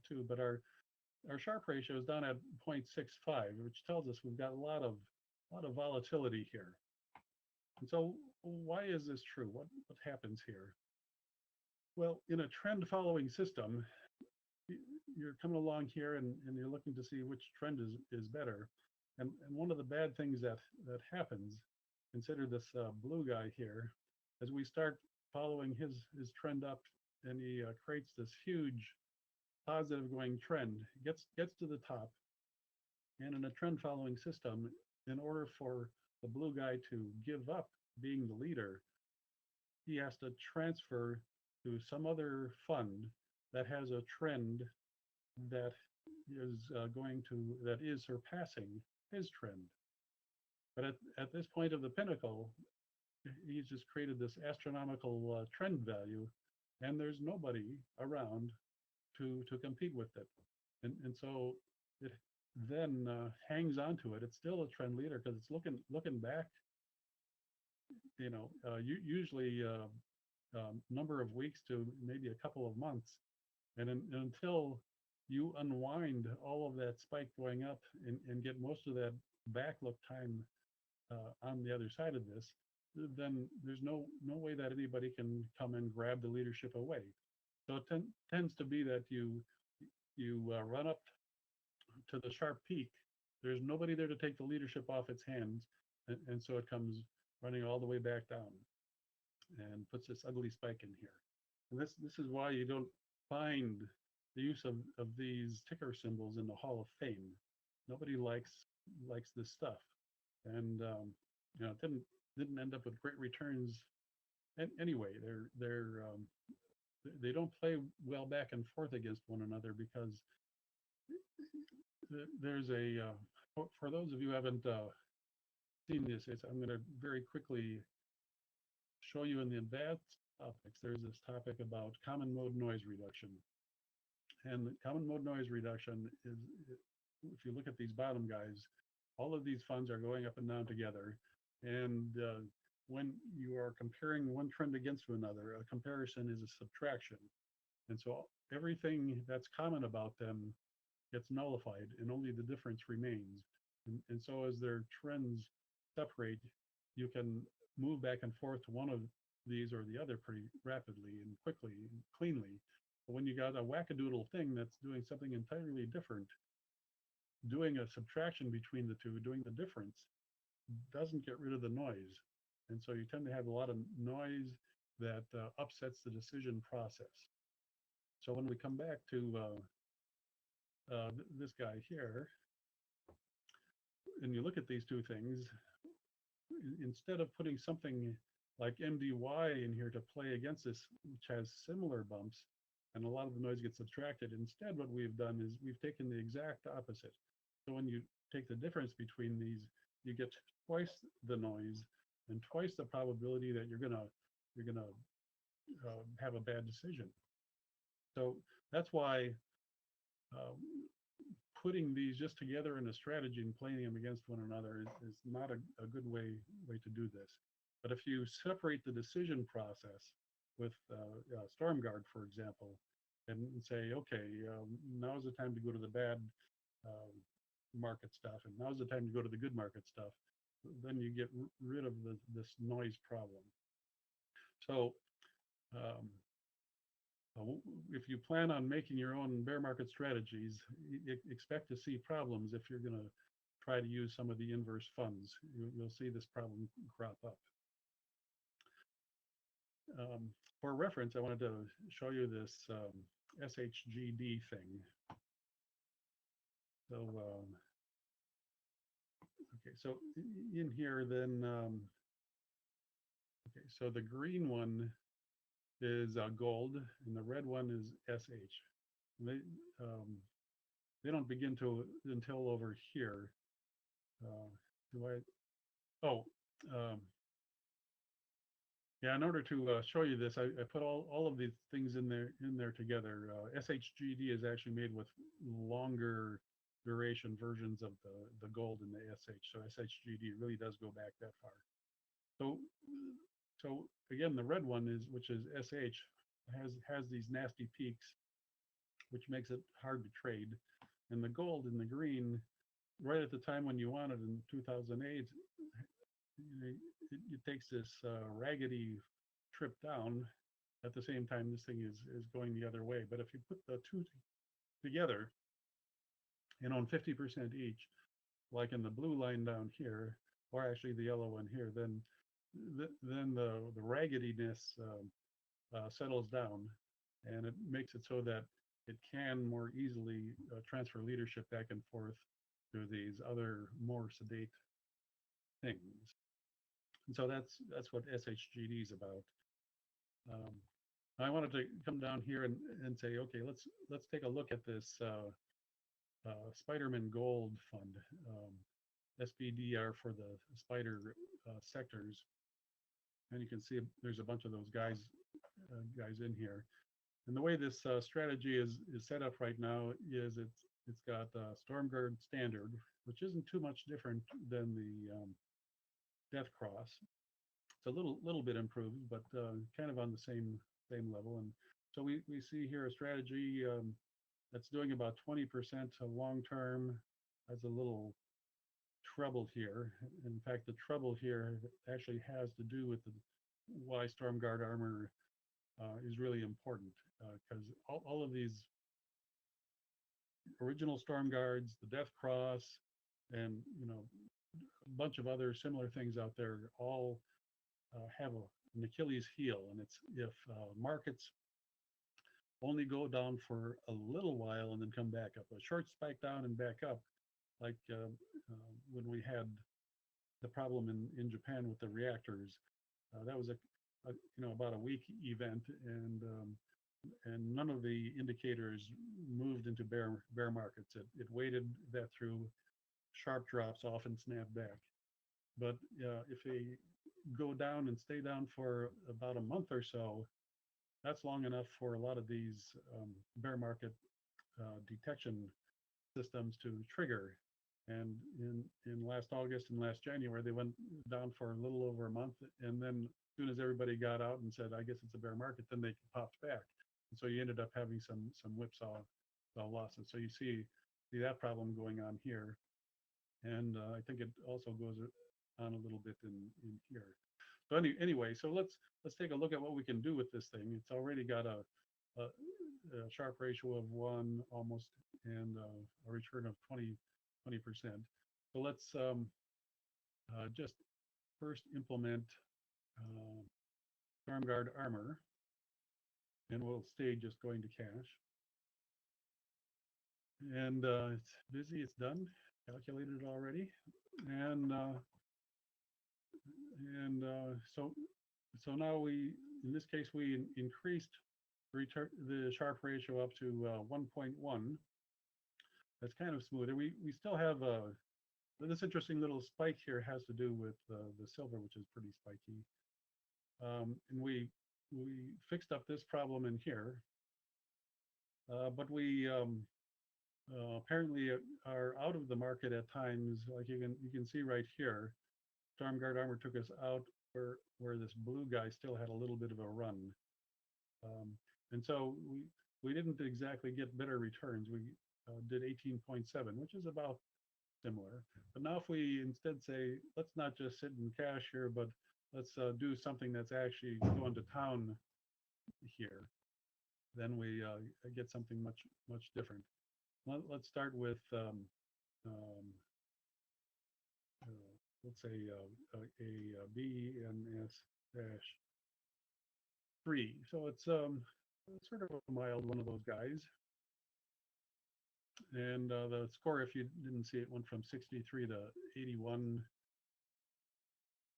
Speaker 1: too. But our Sharpe ratio is down at 0.65, which tells us we've got a lot of volatility here. And so, why is this true? What happens here? Well, in a trend-following system, you're coming along here and you're looking to see which trend is better. And one of the bad things that happens, consider this blue guy here, as we start following his trend up, and he creates this huge positive going trend, gets to the top, and in a trend following system, in order for the blue guy to give up being the leader, he has to transfer to some other fund that has a trend that is surpassing his trend. But at this point of the pinnacle, he's just created this astronomical trend value, and there's nobody around to compete with it. And so it then hangs on to it. It's still a trend leader because it's looking back, you know, usually number of weeks to maybe a couple of months. And until you unwind all of that spike going up and get most of that backlook time on the other side of this, then there's no way that anybody can come and grab the leadership away. So it tends to be that you run up to the sharp peak. There's nobody there to take the leadership off its hands, and so it comes running all the way back down and puts this ugly spike in here. And this is why you don't find the use of these ticker symbols in the Hall of Fame. Nobody likes this stuff, and you know, it didn't end up with great returns. And anyway, they don't play well back and forth against one another, because there's a for those of you who haven't seen this, I'm going to very quickly show you in the advanced topics. There's this topic about common mode noise reduction. And common mode noise reduction is, if you look at these bottom guys, all of these funds are going up and down together. And when you are comparing one trend against another, a comparison is a subtraction. And so everything that's common about them gets nullified, and only the difference remains. And so as their trends separate, you can move back and forth to one of these or the other pretty rapidly and quickly and cleanly. But when you got a wackadoodle thing that's doing something entirely different, doing a subtraction between the two, doing the difference, doesn't get rid of the noise. And so you tend to have a lot of noise that upsets the decision process. So when we come back to this guy here, and you look at these two things, instead of putting something like MDY in here to play against this, which has similar bumps, and a lot of the noise gets subtracted, instead what we've done is we've taken the exact opposite. So when you take the difference between these, you get twice the noise and twice the probability that you're gonna have a bad decision. So that's why putting these just together in a strategy and playing them against one another is not a good way to do this. But if you separate the decision process with StormGuard, for example, and say, okay, now's the time to go to the bad market stuff, and now's the time to go to the good market stuff, then you get rid of this noise problem. So if you plan on making your own bear market strategies, expect to see problems if you're going to try to use some of the inverse funds. You'll see this problem crop up. For reference, I wanted to show you this SHGD thing. So, okay, so in here then, okay, so the green one is gold, and the red one is SH. And they don't begin until over here. Yeah, in order to show you this, I put all of these things in there together. SHGD is actually made with longer duration versions of the gold and the SH. So SHGD really does go back that far. So again, the red one which is SH, has these nasty peaks, which makes it hard to trade. And the gold and the green, right at the time when you want it in 2008, it takes this raggedy trip down. At the same time, this thing is going the other way. But if you put the two together and on 50% each, like in the blue line down here, or actually the yellow one here, then the raggediness settles down, and it makes it so that it can more easily transfer leadership back and forth to these other more sedate things. And so that's what SHGD is about. I wanted to come down here and say, okay, let's take a look at this SpiderMan Gold fund, SPDR for the Spider sectors. And you can see there's a bunch of those guys in here. And the way this strategy is set up right now is it's got StormGuard standard, which isn't too much different than the Death Cross. It's a little bit improved, but kind of on the same level. And so we see here a strategy that's doing about 20% long term. Has a little trouble here. In fact, the trouble here actually has to do with why StormGuard armor is really important, because all of these original StormGuards, the Death Cross, and a bunch of other similar things out there all have an Achilles heel, and it's if markets only go down for a little while and then come back up, a short spike down and back up, like when we had the problem in Japan with the reactors. That was about a week event, and none of the indicators moved into bear markets. It waited that through, sharp drops off and snap back. But if they go down and stay down for about a month or so, that's long enough for a lot of these bear market detection systems to trigger. And in last August and last January, they went down for a little over a month, and then as soon as everybody got out and said, I guess it's a bear market, then they popped back. And so you ended up having some whipsaw losses. So you see that problem going on here. And I think it also goes on a little bit in here. So anyway, so let's take a look at what we can do with this thing. It's already got a Sharpe ratio of 1 almost, and a return of 20%. So let's just first implement StormGuard armor, and we'll stay just going to cache. and it's busy. It's done, calculated already, and so now in this case, we increased the Sharpe ratio up to 1.1. That's kind of smoother. We still have this interesting little spike here has to do with the silver, which is pretty spiky. And we fixed up this problem in here, but we apparently are out of the market at times. Like you can see right here, StormGuard Armor took us out where this blue guy still had a little bit of a run, and so we didn't exactly get better returns. We did 18.7, which is about similar. But now if we instead say, let's not just sit in cash here, but let's do something that's actually going to town here, then we get something much different. Let's start with let's say a BMS-3. So it's sort of a mild one of those guys. And the score, if you didn't see it, went from 63 to 81.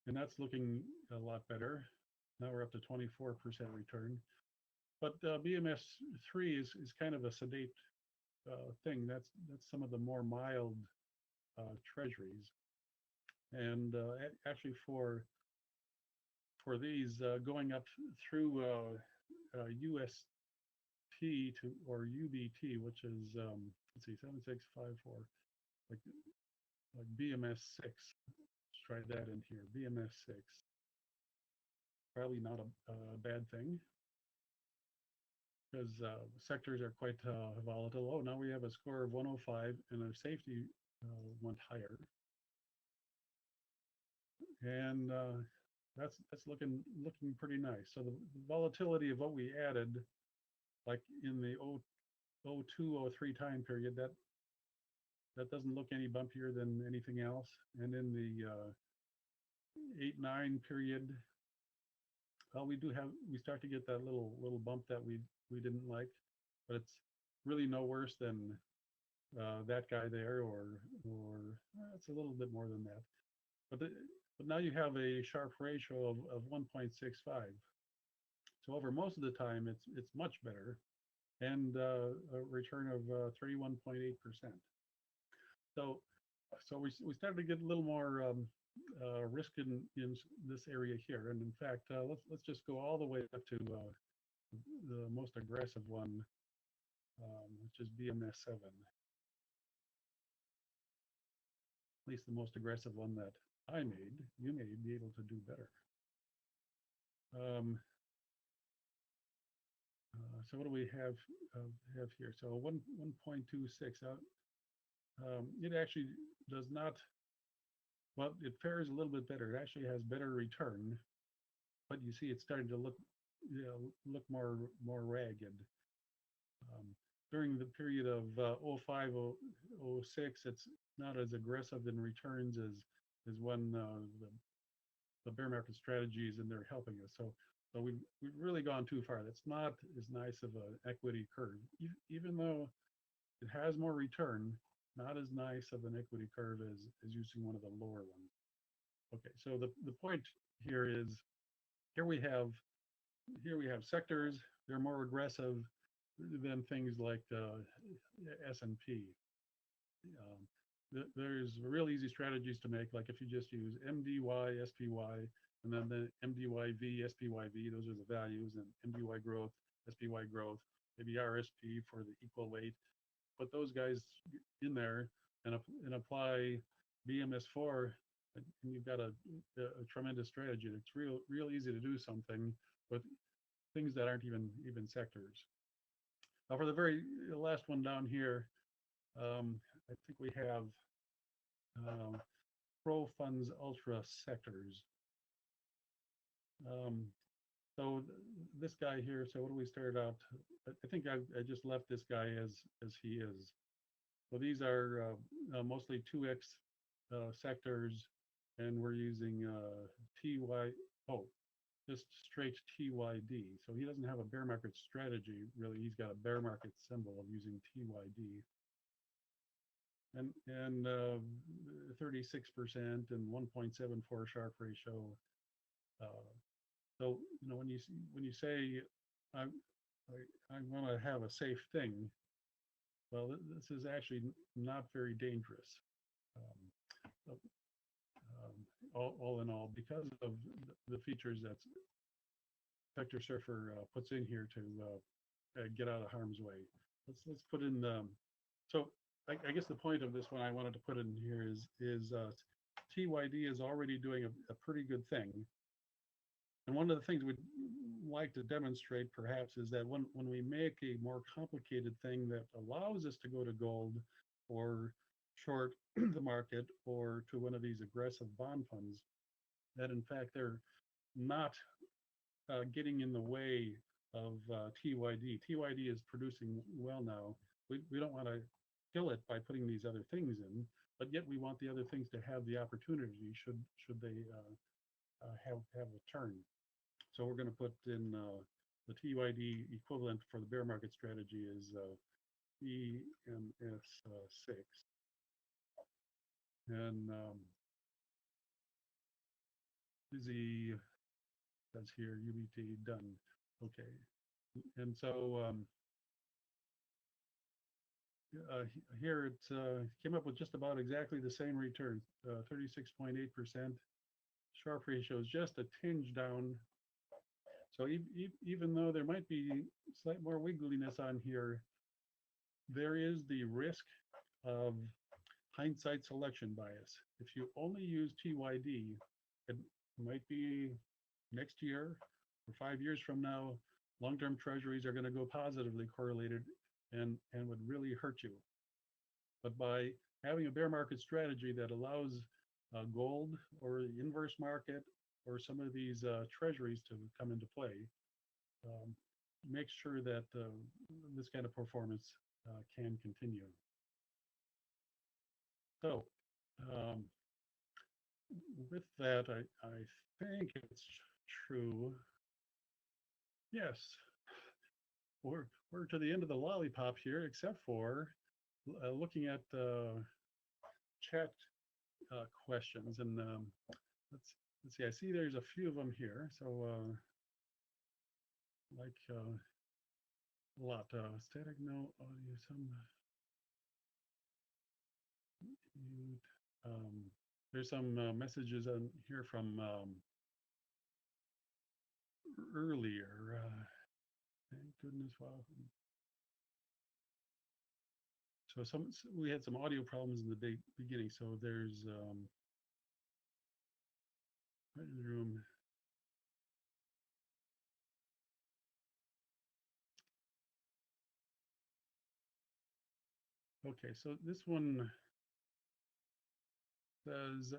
Speaker 1: And that's looking a lot better. Now we're up to 24% return. But BMS-3 is kind of a sedate thing. That's some of the more mild treasuries. And actually for these going up through UST or UBT, which is let's see, 7654, like BMS6. Let's try that in here. BMS6. Probably not a bad thing, because sectors are quite volatile. Oh, now we have a score of 105, and our safety went higher. And that's looking pretty nice. So the volatility of what we added, like in the 02, 03 time period, that doesn't look any bumpier than anything else. And in the 8-9 period, well, we start to get that little bump that we didn't like, but it's really no worse than that guy there, or it's a little bit more than that. But now you have a Sharpe ratio of 1.65. So over most of the time, it's much better, and a return of 31.8%. So we started to get a little more risk in this area here. And in fact, let's just go all the way up to the most aggressive one, which is BMS7. At least the most aggressive one that I made. You may be able to do better. So what do we have here? So 1.26 out. It actually does not. Well, it fares a little bit better. It actually has better return, but you see it's starting to look more ragged. During the period of 05, 06, it's not as aggressive in returns as when the bear market strategies and they're helping us. So we've really gone too far. That's not as nice of an equity curve, even though it has more return. Not as nice of an equity curve as using one of the lower ones. Okay, so the point here is here we have sectors. They're more aggressive than things like S&P. There's real easy strategies to make, like if you just use MDY, SPY, and then the MDYV, SPYV, those are the values, and MDY growth, SPY growth, maybe RSP for the equal weight. Put those guys in there and apply BMS4, and you've got a tremendous strategy. It's real easy to do something with things that aren't even sectors. Now for the very last one down here, I think we have Pro Funds Ultra Sectors. So this guy here, so what do we start out? I think I just left this guy as he is. So these are mostly 2x sectors, and we're using just straight TYD. So he doesn't have a bear market strategy, really. He's got a bear market symbol of using TYD. and 36% and 1.74 Sharpe ratio. So when you say I'm I'm going to have a safe thing, well, this is actually not very dangerous. Um, all in all, because of the features that SectorSurfer puts in here to get out of harm's way. Let's put in. So I guess the point of this one I wanted to put in here is TYD is already doing a pretty good thing. And one of the things we'd like to demonstrate perhaps is that when we make a more complicated thing that allows us to go to gold or short the market or to one of these aggressive bond funds, that in fact they're not getting in the way of TYD. TYD is producing well now. We don't want to kill it by putting these other things in, but yet we want the other things to have the opportunity should they have a turn. So we're going to put in the TYD equivalent for the bear market strategy is EMS6. And busy, that's here, UBT done. Okay. And so here it came up with just about exactly the same return, 36.8%. Sharpe ratio is just a tinge down. So even though there might be slight more wiggliness on here, there is the risk of hindsight selection bias. If you only use TYD, it might be next year or 5 years from now, long-term treasuries are going to go positively correlated and would really hurt you. But by having a bear market strategy that allows gold or the inverse market or some of these treasuries to come into play, make sure that this kind of performance can continue. So with that, I think it's true. Yes, we're to the end of the lollipop here, except for looking at chat questions, and let's see. I see there's a few of them here, so like a lot. Static, no audio, some. There's some messages on here from earlier. Thank goodness, wow. So we had some audio problems in the beginning. So there's right in the room. Okay, so this one says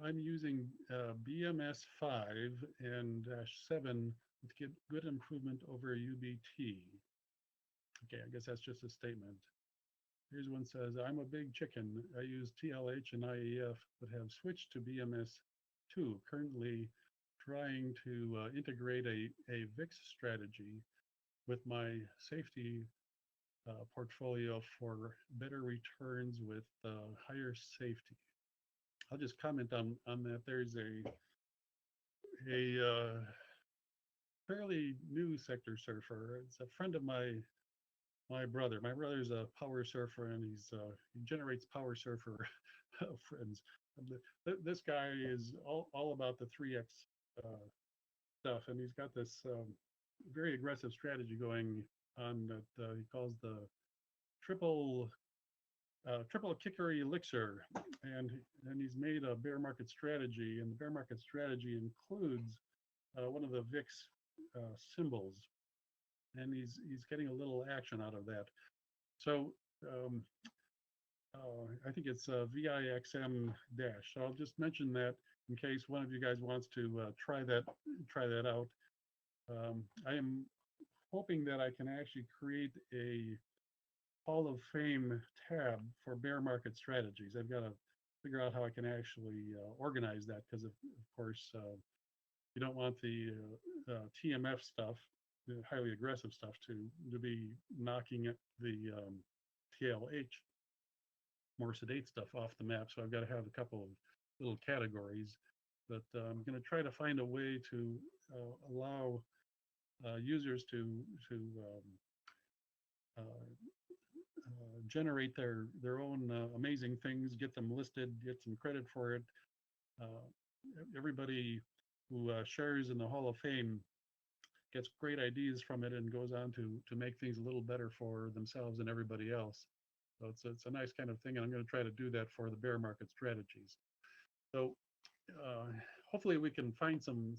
Speaker 1: I'm using BMS5 and -7 to get good improvement over UBT. Okay, I guess that's just a statement. Here's one says, I'm a big chicken. I use TLH and IEF, but have switched to BMS2. Currently trying to integrate a VIX strategy with my safety portfolio for better returns with higher safety. I'll just comment on that. There's a fairly new SectorSurfer. It's a friend of my brother. My brother's a power surfer, and he generates power surfer friends. This guy is all about the 3x stuff, and he's got this very aggressive strategy going on that he calls the triple kicker elixir, and he's made a bear market strategy, and the bear market strategy includes one of the VIX symbols, and he's getting a little action out of that. So I think it's VIXM dash. So I'll just mention that in case one of you guys wants to try that out. I am hoping that I can actually create a Hall of Fame tab for bear market strategies. I've got to figure out how I can actually organize that, because of course you don't want the TMF stuff, the highly aggressive stuff, to be knocking at the TLH. more sedate stuff off the map. So I've got to have a couple of little categories. But I'm going to try to find a way to allow users to generate their own amazing things, get them listed, get some credit for it. Everybody who shares in the Hall of Fame gets great ideas from it and goes on to make things a little better for themselves and everybody else. So it's a nice kind of thing, and I'm going to try to do that for the bear market strategies. So hopefully we can find some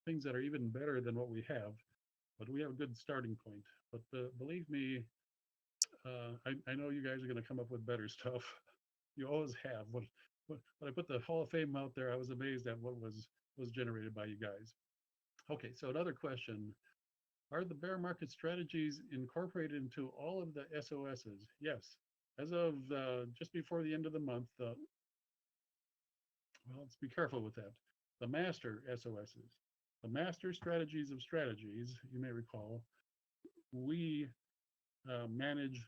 Speaker 1: things that are even better than what we have, but we have a good starting point. But believe me, I know you guys are going to come up with better stuff. You always have. When I put the Hall of Fame out there, I was amazed at what was generated by you guys. Okay, so another question. Are the bear market strategies incorporated into all of the SOSs? Yes. As of just before the end of the month, well, let's be careful with that. The master SOSs, the master strategies of strategies, you may recall, we manage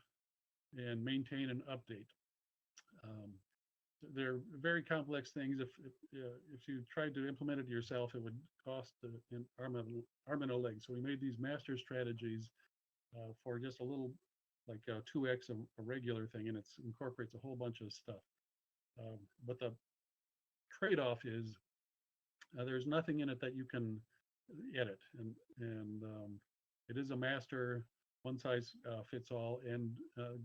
Speaker 1: and maintain and update. They're very complex things. If you tried to implement it yourself, it would cost an arm and a leg. So we made these master strategies for just a little, like 2x a regular thing, and it incorporates a whole bunch of stuff. But the trade-off is there's nothing in it that you can edit, and it is a master, one size fits all. And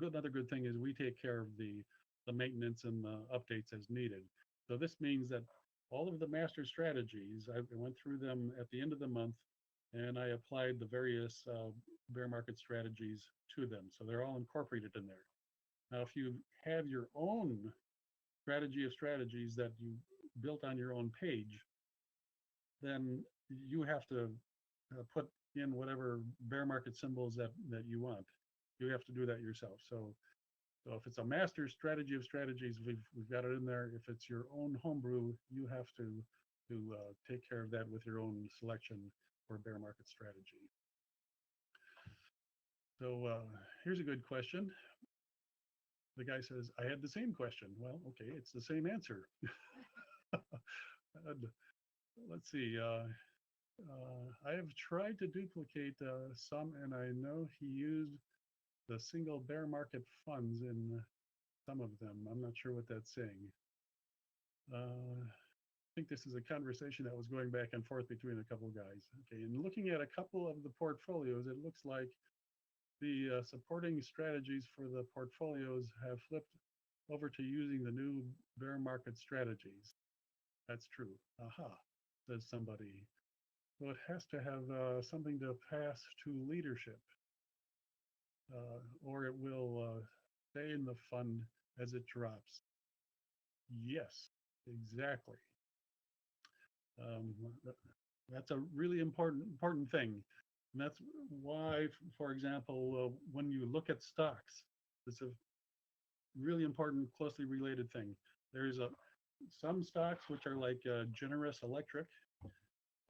Speaker 1: another good thing is we take care of the maintenance and the updates as needed. So this means that all of the master strategies, I went through them at the end of the month, and I applied the various bear market strategies to them. So they're all incorporated in there. Now, if you have your own strategy of strategies that you built on your own page, then you have to put in whatever bear market symbols that you want. You have to do that yourself. So if it's a master strategy of strategies, we've got it in there. If it's your own homebrew, you have to take care of that with your own selection for bear market strategy. So here's a good question. The guy says, I had the same question. Well, okay, it's the same answer. Let's see. I have tried to duplicate some, and I know he used the single bear market funds in some of them. I'm not sure what that's saying. I think this is a conversation that was going back and forth between a couple of guys. Okay, and looking at a couple of the portfolios, it looks like the supporting strategies for the portfolios have flipped over to using the new bear market strategies. That's true. Aha, says somebody. So it has to have something to pass to leadership. Or it will stay in the fund as it drops. Yes, exactly. That's a really important thing. And that's why, for example, when you look at stocks, it's a really important, closely related thing. There's some stocks which are like Generous Electric.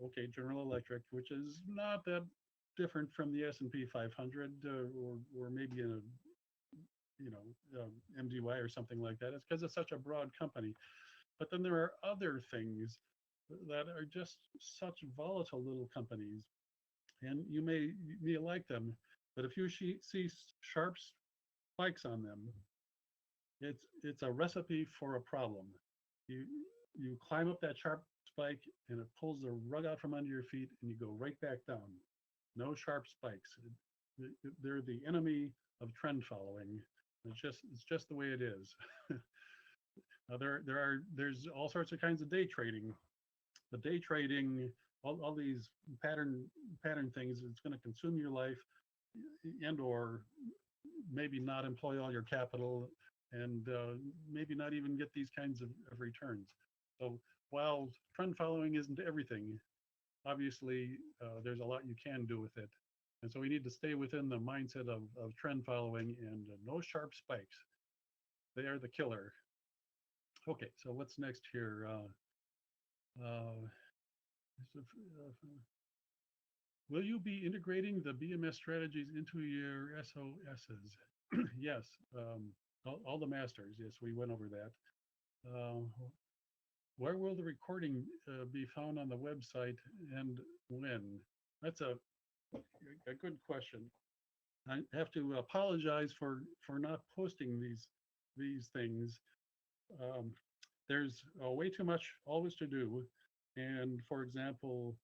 Speaker 1: Okay, General Electric, which is not that different from the S&P 500 or maybe in a MDY or something like that. It's because it's such a broad company. But then there are other things that are just such volatile little companies, and you may like them, but if you see sharp spikes on them, it's a recipe for a problem. You climb up that sharp spike and it pulls the rug out from under your feet and you go right back down. No sharp spikes. They're the enemy of trend following. It's just the way it is. Now there's all sorts of kinds of day trading. The day trading, all these pattern things, it's going to consume your life, and or maybe not employ all your capital, and maybe not even get these kinds of returns. So while trend following isn't everything, obviously there's a lot you can do with it. And so we need to stay within the mindset of trend following and no sharp spikes. They are the killer. Okay, so what's next here? Will you be integrating the BMS strategies into your SOSs? Yes. all the masters. Yes, we went over that. Uh, where will the recording be found on the website and when? That's a good question. I have to apologize for not posting these things. Um, there's way too much always to do, and for example,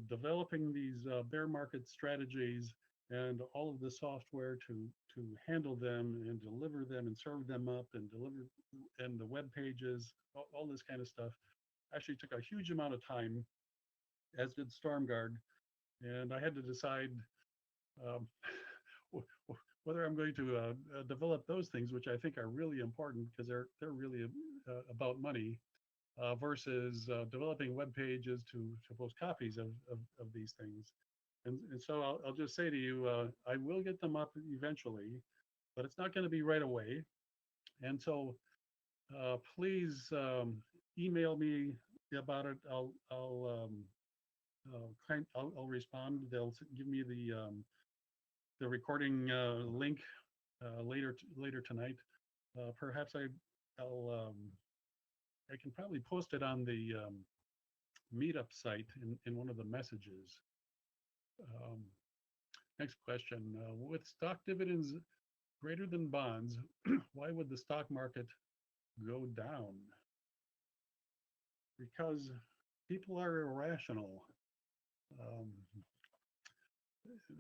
Speaker 1: developing these bear market strategies and all of the software to handle them and deliver them and serve them up and deliver and the web pages, all this kind of stuff actually took a huge amount of time, as did StormGuard, and I had to decide um, whether I'm going to develop those things, which I think are really important because they're really about money, versus developing web pages to post copies of these things. And so I'll just say to you, I will get them up eventually, but it's not going to be right away. And so please email me about it. I'll respond. They'll give me the recording link later tonight. Perhaps I can probably post it on the meetup site in one of the messages. Um, Next question. With stock dividends greater than bonds, why would the stock market go down? Because people are irrational. Um,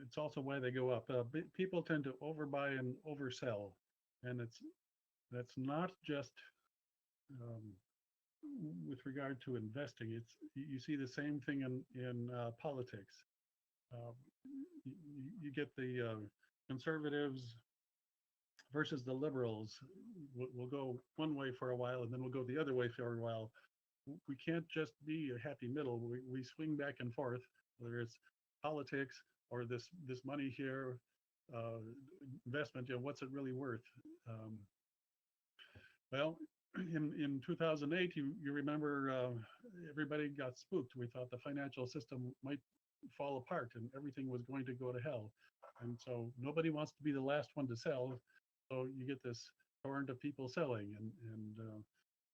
Speaker 1: it's also why they go up. People tend to overbuy and oversell, and that's not just um, with regard to investing. It's you see the same thing in politics. Uh, you get the conservatives versus the liberals. We'll go one way for a while, and then we'll go the other way for a while. We can't just be a happy middle. We swing back and forth, whether it's politics or this money here, investment. You know, what's it really worth? Um, well, in 2008, you remember everybody got spooked. We thought the financial system might fall apart and everything was going to go to hell. And so nobody wants to be the last one to sell. So you get this torrent of people selling. And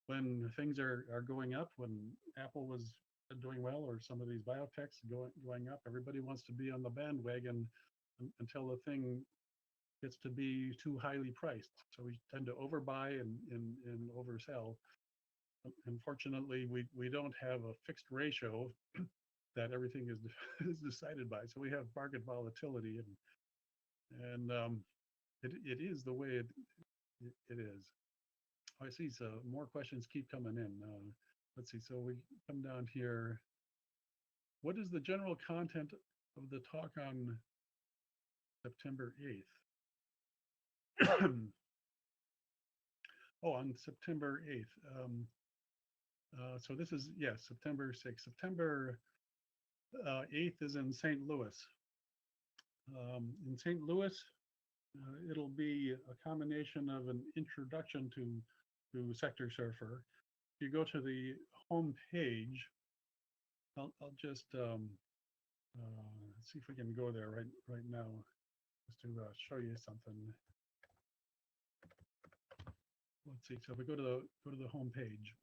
Speaker 1: when things are going up, when Apple was doing well, or some of these biotechs going up, everybody wants to be on the bandwagon until the thing gets to be too highly priced. So we tend to overbuy and oversell. Unfortunately, we don't have a fixed ratio that everything is is decided by. So we have market volatility, and it is the way it is. I see. So more questions keep coming in. Let's see. So we come down here. What is the general content of the talk on September 8th? Oh, on September 8th. So this is, yes, September 6th. September 8th is in St. Louis. In St. Louis, it'll be a combination of an introduction to SectorSurfer. If you go to the home page, I'll just see if we can go there right now, just to show you something. Let's see. So if we go to the home page,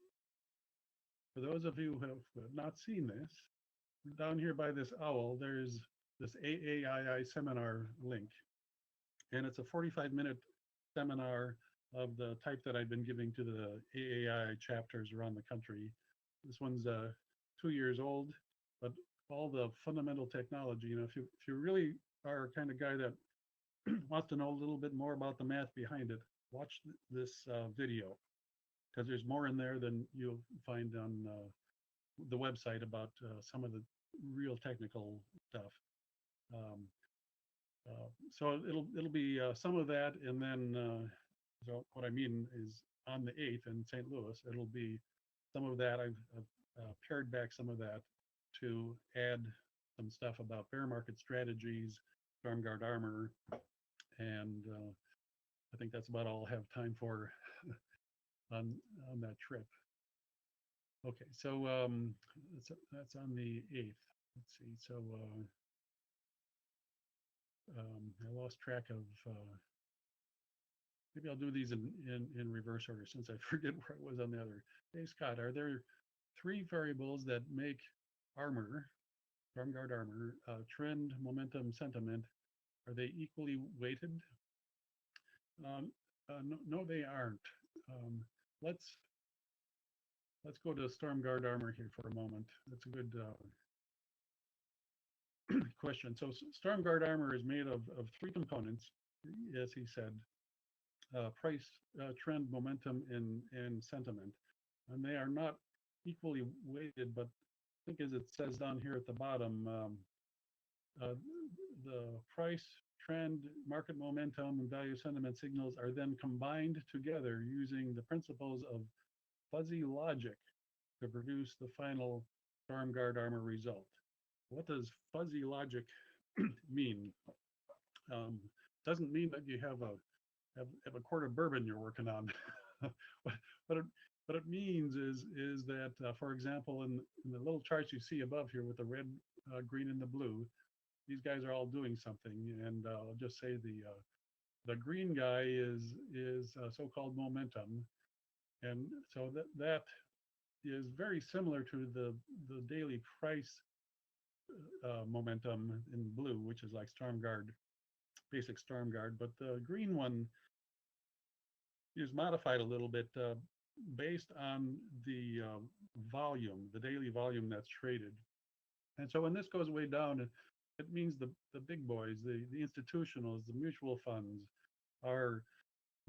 Speaker 1: for those of you who have not seen this, down here by this owl, there's this AAII seminar link, and it's a 45-minute seminar of the type that I've been giving to the AAII chapters around the country. This one's 2 years old, but all the fundamental technology, you know, if you really are a kind of guy that wants to know a little bit more about the math behind it, watch this video, because there's more in there than you'll find on the website about some of the real technical stuff. So it'll be some of that, and then so what I mean is on the 8th in St. Louis, it'll be some of that. I've pared back some of that to add some stuff about bear market strategies, StormGuard armor, and I think that's about all I'll have time for on that trip. Okay, so that's on the 8th. Let's see. So I lost track of maybe I'll do these in reverse order since I forget where I was on the other. Hey, Scott, are there three variables that make armor, Storm Guard armor, trend, momentum, sentiment? Are they equally weighted? No, no, they aren't. Um, let's go to Storm Guard armor here for a moment. That's a good question. So Storm Guard armor is made of three components, as he said: price, trend, momentum, and sentiment. And they are not equally weighted, but I think as it says down here at the bottom, uh, the price, trend, market momentum, and value sentiment signals are then combined together using the principles of fuzzy logic to produce the final Storm Guard armor result. What does fuzzy logic mean? Doesn't mean that you have a quart of bourbon you're working on. what it means is that, for example, in the little charts you see above here with the red, green, and the blue, these guys are all doing something. And I'll just say the green guy is so-called momentum, and so that is very similar to the daily price momentum in blue, which is like Storm Guard, basic Storm Guard. But the green one is modified a little bit based on the volume, the daily volume that's traded. And so when this goes way down, it means the big boys, the institutionals, the mutual funds are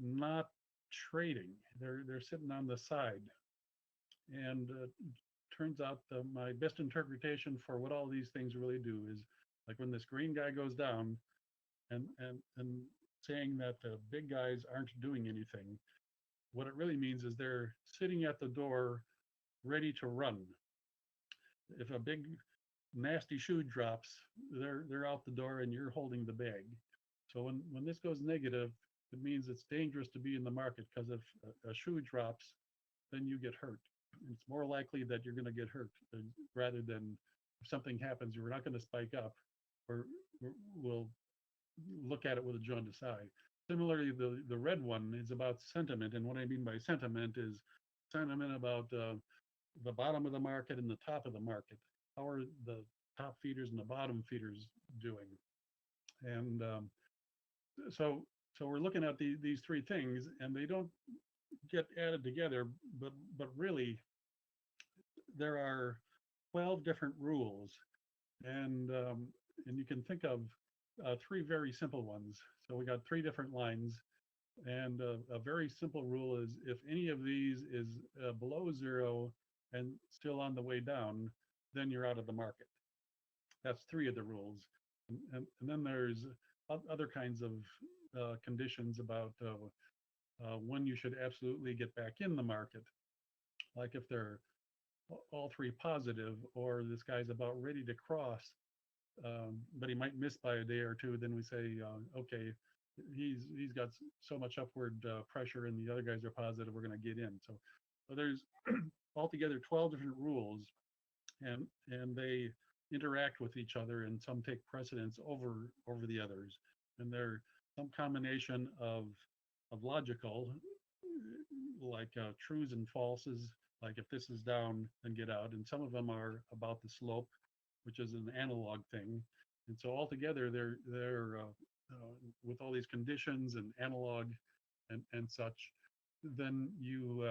Speaker 1: not trading. They're sitting on the side. And turns out my best interpretation for what all these things really do is, like, when this green guy goes down and saying that the big guys aren't doing anything, what it really means is they're sitting at the door ready to run. If a big nasty shoe drops, they're out the door and you're holding the bag. So when this goes negative, it means it's dangerous to be in the market, because if a shoe drops, then you get hurt. It's more likely that you're going to get hurt rather than if something happens, we're not going to spike up, or we'll look at it with a jaundiced eye. Similarly, the red one is about sentiment. And what I mean by sentiment is sentiment about the bottom of the market and the top of the market. How are the top feeders and the bottom feeders doing? And so we're looking at these three things, and they don't get added together, but really there are 12 different rules, and you can think of three very simple ones. So we got three different lines, and a very simple rule is if any of these is below zero and still on the way down, then you're out of the market. That's three of the rules. And then there's other kinds of conditions about when you should absolutely get back in the market. Like if they're all three positive, or this guy's about ready to cross, but he might miss by a day or two, then we say, okay, he's got so much upward pressure and the other guys are positive, we're going to get in. So there's altogether 12 different rules, and they interact with each other, and some take precedence over the others. And they're some combination of logical, like trues and falses, like if this is down, then get out. And some of them are about the slope, which is an analog thing. And so altogether, they're with all these conditions and analog and such, then you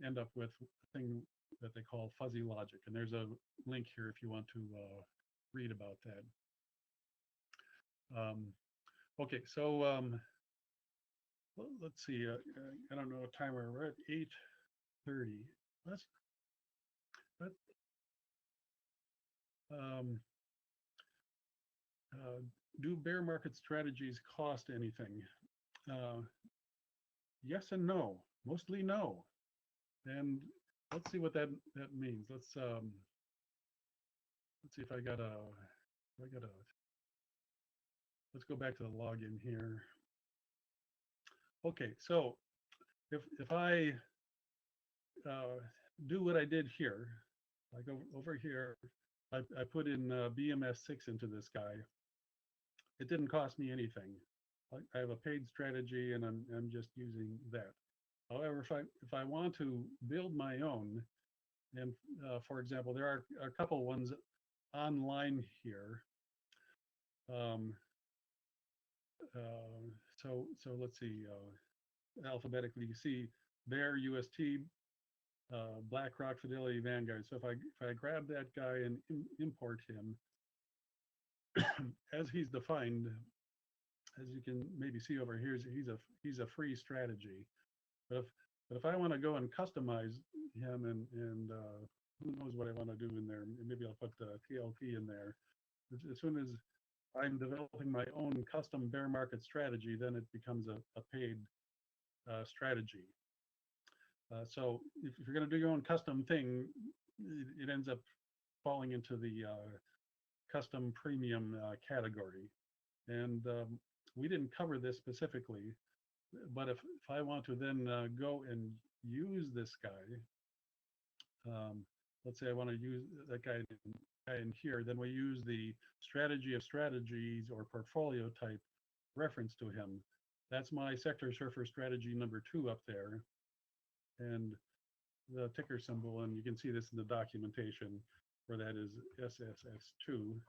Speaker 1: end up with a thing that they call fuzzy logic. And there's a link here if you want to read about that. Okay, so let's see. I don't know what time we're at. 8:30. Do bear market strategies cost anything? Yes and no. Mostly no. And let's see what that means. Let's see if I got a. Let's go back to the login here. Okay, so if I do what I did here, like over here, I put in BMS6 into this guy. It didn't cost me anything. I have a paid strategy, and I'm just using that. However, if I want to build my own, and for example, there are a couple ones online here. Um, so let's see, alphabetically, you see Bear, UST, BlackRock, Fidelity, Vanguard. So if I grab that guy and import him, as he's defined, as you can maybe see over here, he's a free strategy. But if I want to go and customize him, and who knows what I want to do in there, maybe I'll put TLT in there. As soon as I'm developing my own custom bear market strategy, then it becomes a paid strategy. So if you're going to do your own custom thing, it ends up falling into the custom premium category. And we didn't cover this specifically, but if I want to then go and use this guy, let's say I want to use that guy in here, then we use the strategy of strategies or portfolio type reference to him. That's my SectorSurfer strategy number 2 up there, and the ticker symbol, and you can see this in the documentation where that is SSS2.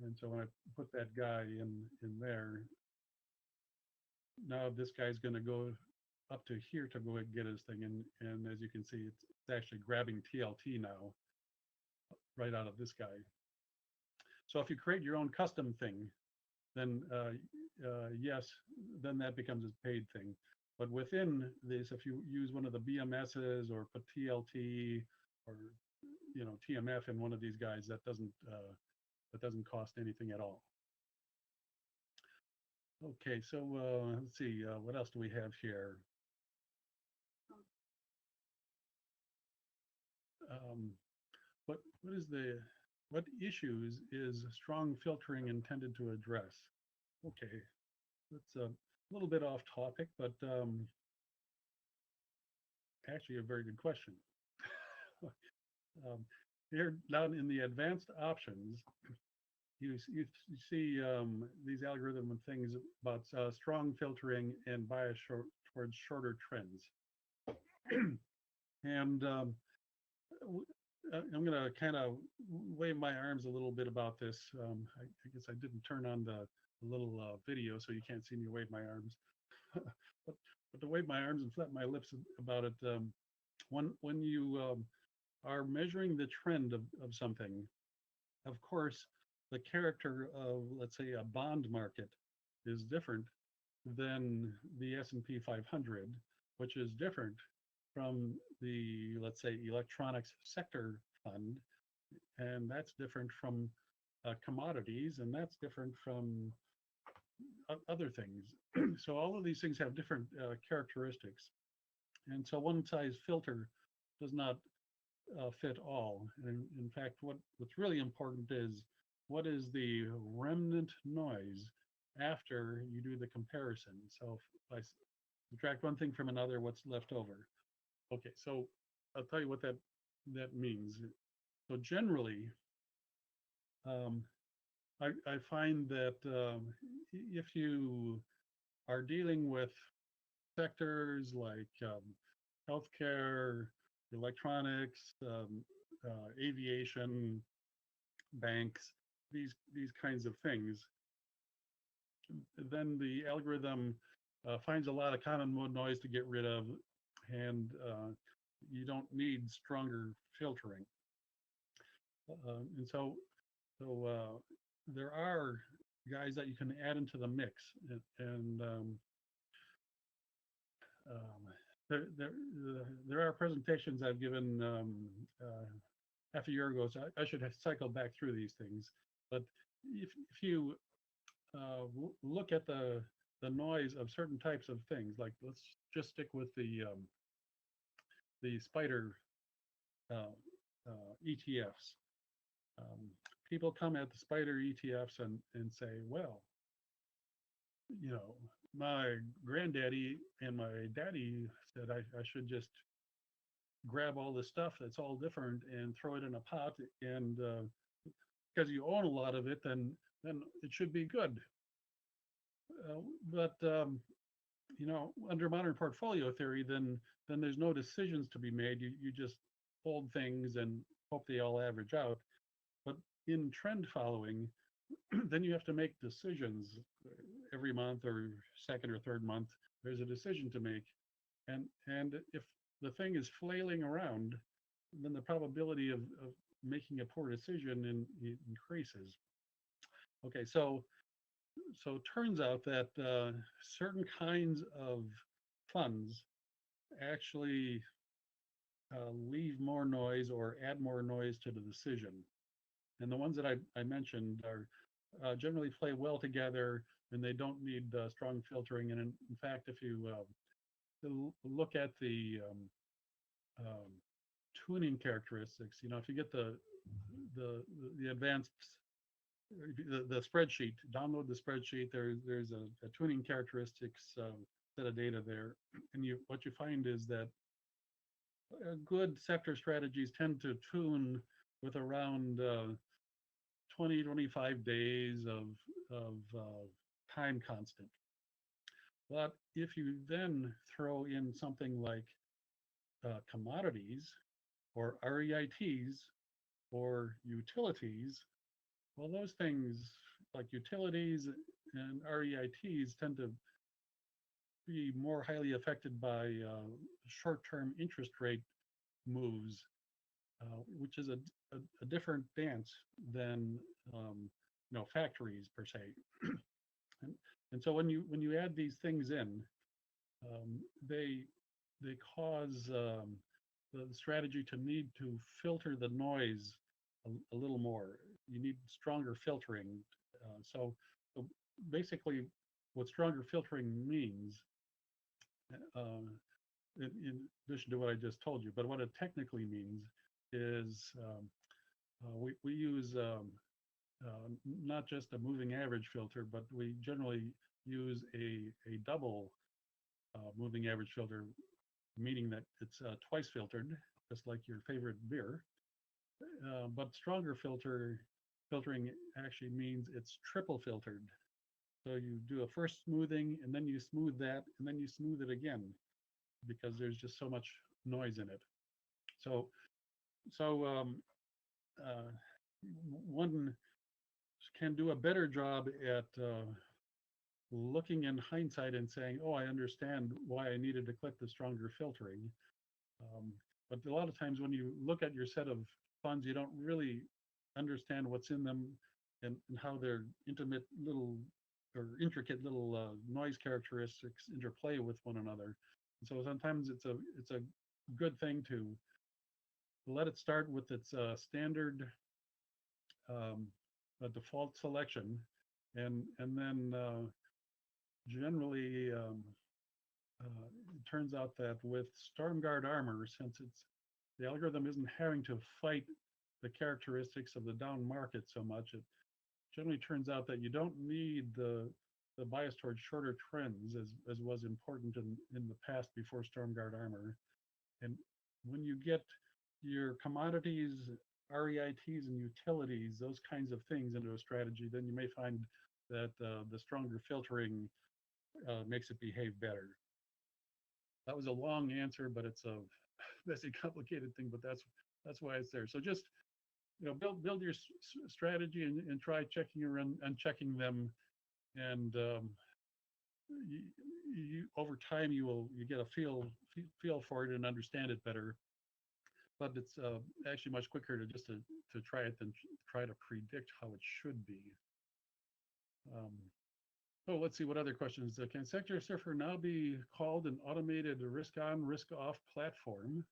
Speaker 1: And so when I put that guy in there, now this guy's going to go up to here to go and get his thing, and as you can see, it's actually grabbing TLT now right out of this guy. So if you create your own custom thing, then yes, then that becomes a paid thing. But within this, if you use one of the BMSs or put TLT or TMF in one of these guys, that doesn't cost anything at all. Okay, so let's see, what else do we have here? What issues is strong filtering intended to address? Okay, that's a little bit off topic, but actually a very good question. Here down in the advanced options, you see these algorithm and things about strong filtering and bias towards shorter trends. And I'm going to kind of wave my arms a little bit about this. I guess I didn't turn on the little video, so you can't see me wave my arms. but to wave my arms and flap my lips about it, when you are measuring the trend of something, of course, the character of, let's say, a bond market is different than the S&P 500, which is different from the, let's say, electronics sector fund, and that's different from commodities, and that's different from other things. So all of these things have different characteristics, and so one size filter does not fit all. And in fact, what's really important is what is the remnant noise after you do the comparison. So if I subtract one thing from another, what's left over? Okay, so I'll tell you what that means. So generally, I find that if you are dealing with sectors like healthcare, electronics, aviation, banks, these kinds of things, then the algorithm finds a lot of common mode noise to get rid of, and you don't need stronger filtering. And so there are guys that you can add into the mix, and there are presentations I've given half a year ago, so I should have cycled back through these things. But if you look at the noise of certain types of things, like let's just stick with the Spider ETFs. People come at the Spider ETFs and say, well, my granddaddy and my daddy said I should just grab all this stuff that's all different and throw it in a pot, and because you own a lot of it, then it should be good. But under modern portfolio theory, then there's no decisions to be made. You just hold things and hope they all average out. But in trend following, then you have to make decisions every month or second or third month. There's a decision to make, and if the thing is flailing around, then the probability of making a poor decision increases. Okay, so it turns out that certain kinds of funds actually leave more noise or add more noise to the decision. And the ones that I mentioned are generally play well together, and they don't need strong filtering. And in fact, if you look at the um, tuning characteristics, if you get the advanced the spreadsheet, download the spreadsheet. There's a tuning characteristics set of data there, and what you find is that good sector strategies tend to tune with around 20-25 days of time constant. But if you then throw in something like commodities or REITs or utilities, well, those things like utilities and REITs tend to be more highly affected by short-term interest rate moves, which is a different dance than factories per se. and so when you add these things in, they cause the strategy to need to filter the noise a little more. You need stronger filtering. So basically, what stronger filtering means, in addition to what I just told you, but what it technically means is we use not just a moving average filter, but we generally use a double moving average filter, meaning that it's twice filtered, just like your favorite beer. But stronger filtering actually means it's triple filtered. So you do a first smoothing, and then you smooth that, and then you smooth it again, because there's just so much noise in it. So one can do a better job at looking in hindsight and saying, oh, I understand why I needed to click the stronger filtering. But a lot of times when you look at your set of funds, you don't really understand what's in them and how their intimate little or intricate little noise characteristics interplay with one another. And so sometimes it's a good thing to let it start with its standard default selection, and then generally it turns out that with StormGuard armor, since the algorithm isn't having to fight the characteristics of the down market so much, it generally turns out that you don't need the bias towards shorter trends as was important in the past before StormGuard armor. And when you get your commodities, REITs, and utilities, those kinds of things into a strategy, then you may find that the stronger filtering makes it behave better. That was a long answer, but it's a messy, complicated thing, but that's why it's there. So just build your strategy and try checking and unchecking them, and you over time you get a feel for it and understand it better. But it's actually much quicker to try it than try to predict how it should be. So let's see what other questions. Can SectorSurfer now be called an automated risk-on, risk-off platform?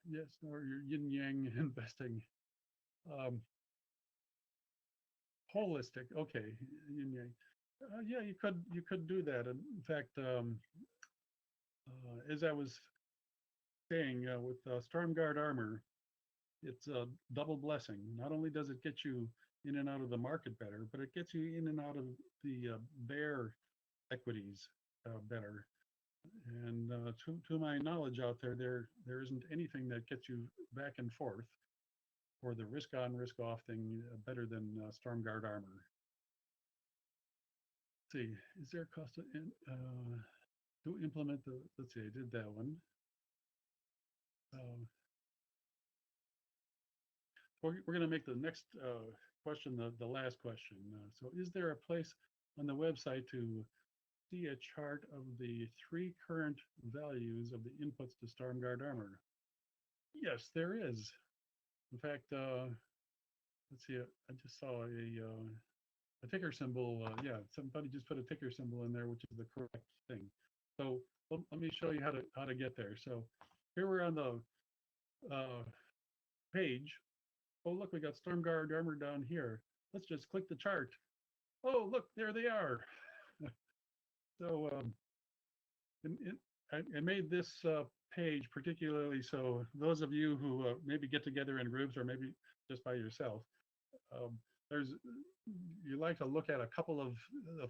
Speaker 1: Yes, or your yin-yang investing. Holistic, okay, yin-yang. Yeah, you could do that. And in fact, as I was saying, with StormGuard armor, it's a double blessing. Not only does it get you in and out of the market better, but it gets you in and out of the bear equities better. And to my knowledge out there isn't anything that gets you back and forth. or the risk on, risk off thing better than StormGuard Armor. Let's see, is there a cost to implement the, let's see, I did that one. We're going to make the next question the last question. So is there a place on the website to see a chart of the 3 current values of the inputs to StormGuard Armor? Yes, there is. In fact, let's see, I just saw a ticker symbol. Yeah, somebody just put a ticker symbol in there, which is the correct thing. So let me show you how to get there. So here we're on the page. Oh, look, we got StormGuard Armor down here. Let's just click the chart. Oh, look, there they are. So I made this page particularly so those of you who maybe get together in groups or maybe just by yourself, you like to look at a couple of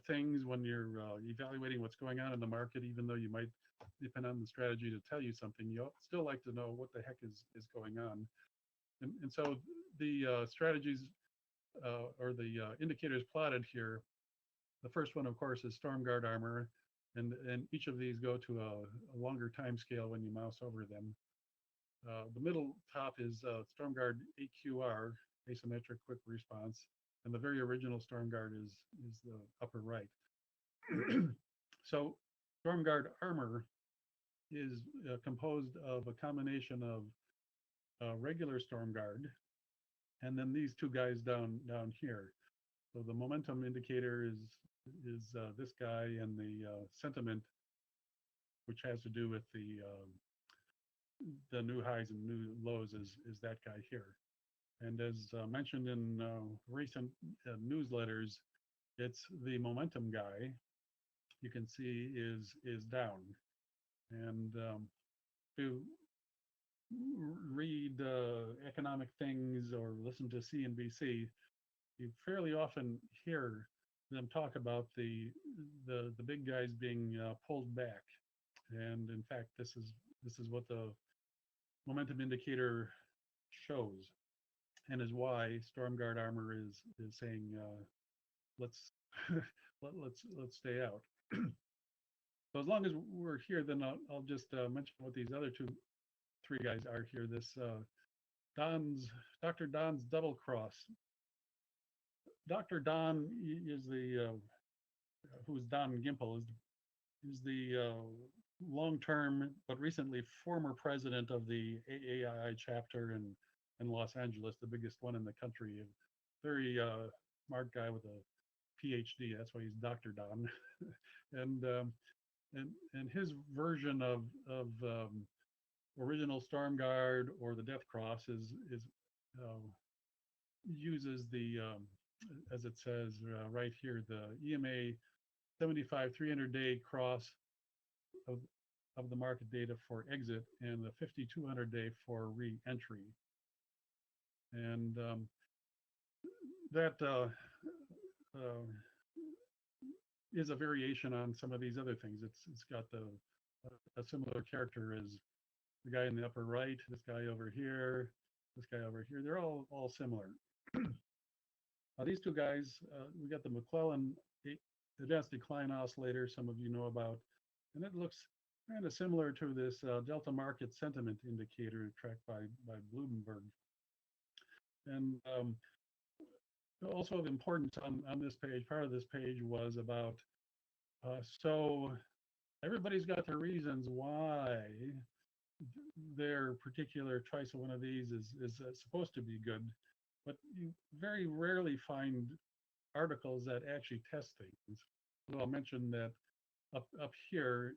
Speaker 1: things when you're evaluating what's going on in the market, even though you might depend on the strategy to tell you something. You still like to know what the heck is going on. And so the strategies or the indicators plotted here, the first one, of course, is StormGuard Armor. And each of these go to a longer time scale when you mouse over them. The middle top is StormGuard AQR, asymmetric quick response, and the very original StormGuard is the upper right. So StormGuard Armor is composed of a combination of regular StormGuard and then these 2 guys down here. So the momentum indicator is this guy, and the sentiment, which has to do with the new highs and new lows, is that guy here. And as mentioned in recent newsletters, it's the momentum guy you can see is down. And to read economic things or listen to CNBC, you fairly often hear them talk about the big guys being pulled back, and in fact, this is what the momentum indicator shows, and is why StormGuard Armor is saying let's let's stay out. So as long as we're here, then I'll just mention what these other 3 guys are here. This Dr. Don's double cross. Dr. Don is who's Don Gimple, is the long-term but recently former president of the AAII chapter in Los Angeles, the biggest one in the country. A very smart guy with a PhD. That's why he's Dr. Don. and his version of original StormGuard or the Death Cross uses the as it says right here, the EMA 75 300-day cross of the market data for exit and the 50 200-day for re-entry. And that is a variation on some of these other things. It's got a similar character as the guy in the upper right, this guy over here, this guy over here. They're all similar. These 2 guys, we got the McClellan advanced decline oscillator, some of you know about, and it looks kind of similar to this Delta Market Sentiment Indicator tracked by Bloomberg. And also of importance on this page, part of this page was about, so everybody's got their reasons why their particular choice of one of these is supposed to be good, but you very rarely find articles that actually test things. So I'll mention that up here,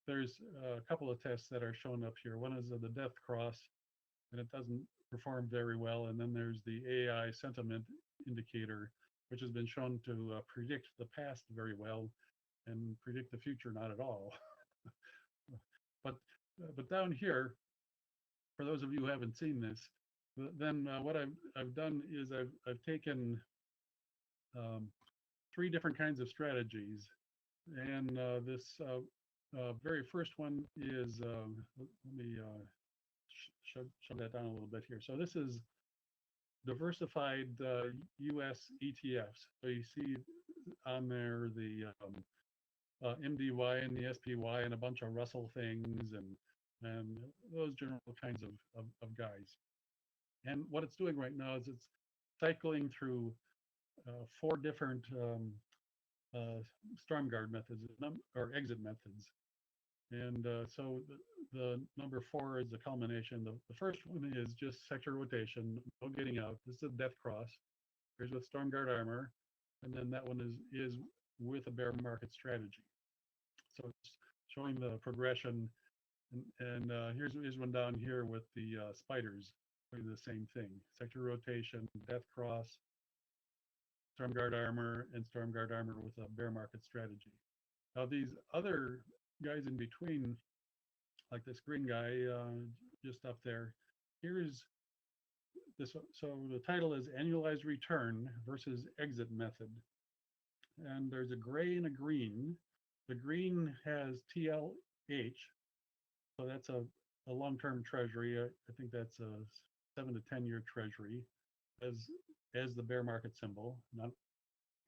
Speaker 1: there's a couple of tests that are shown up here. One is the Death Cross, and it doesn't perform very well. And then there's the AI Sentiment Indicator, which has been shown to predict the past very well and predict the future not at all. But down here, for those of you who haven't seen this, then what I've done is I've taken 3 different kinds of strategies, and this very first one is let me shut that down a little bit here. So this is diversified U.S. ETFs. So you see on there the MDY and the SPY and a bunch of Russell things and those general kinds of guys. And what it's doing right now is it's cycling through 4 different storm guard methods or exit methods. And so the number 4 is the culmination. The first one is just sector rotation, no getting out. This is a death cross. Here's with storm guard armor, and then that one is with a bear market strategy. So it's showing the progression, and here's one down here with the spiders doing the same thing: sector rotation, death cross, storm guard armor, and storm guard armor with a bear market strategy. Now these other guys in between, like this green guy just up there, here's this. So the title is annualized return versus exit method, and there's a gray and a green. The green has TLH, so that's a long-term treasury. I think that's a 7 to 10 year treasury as the bear market symbol, not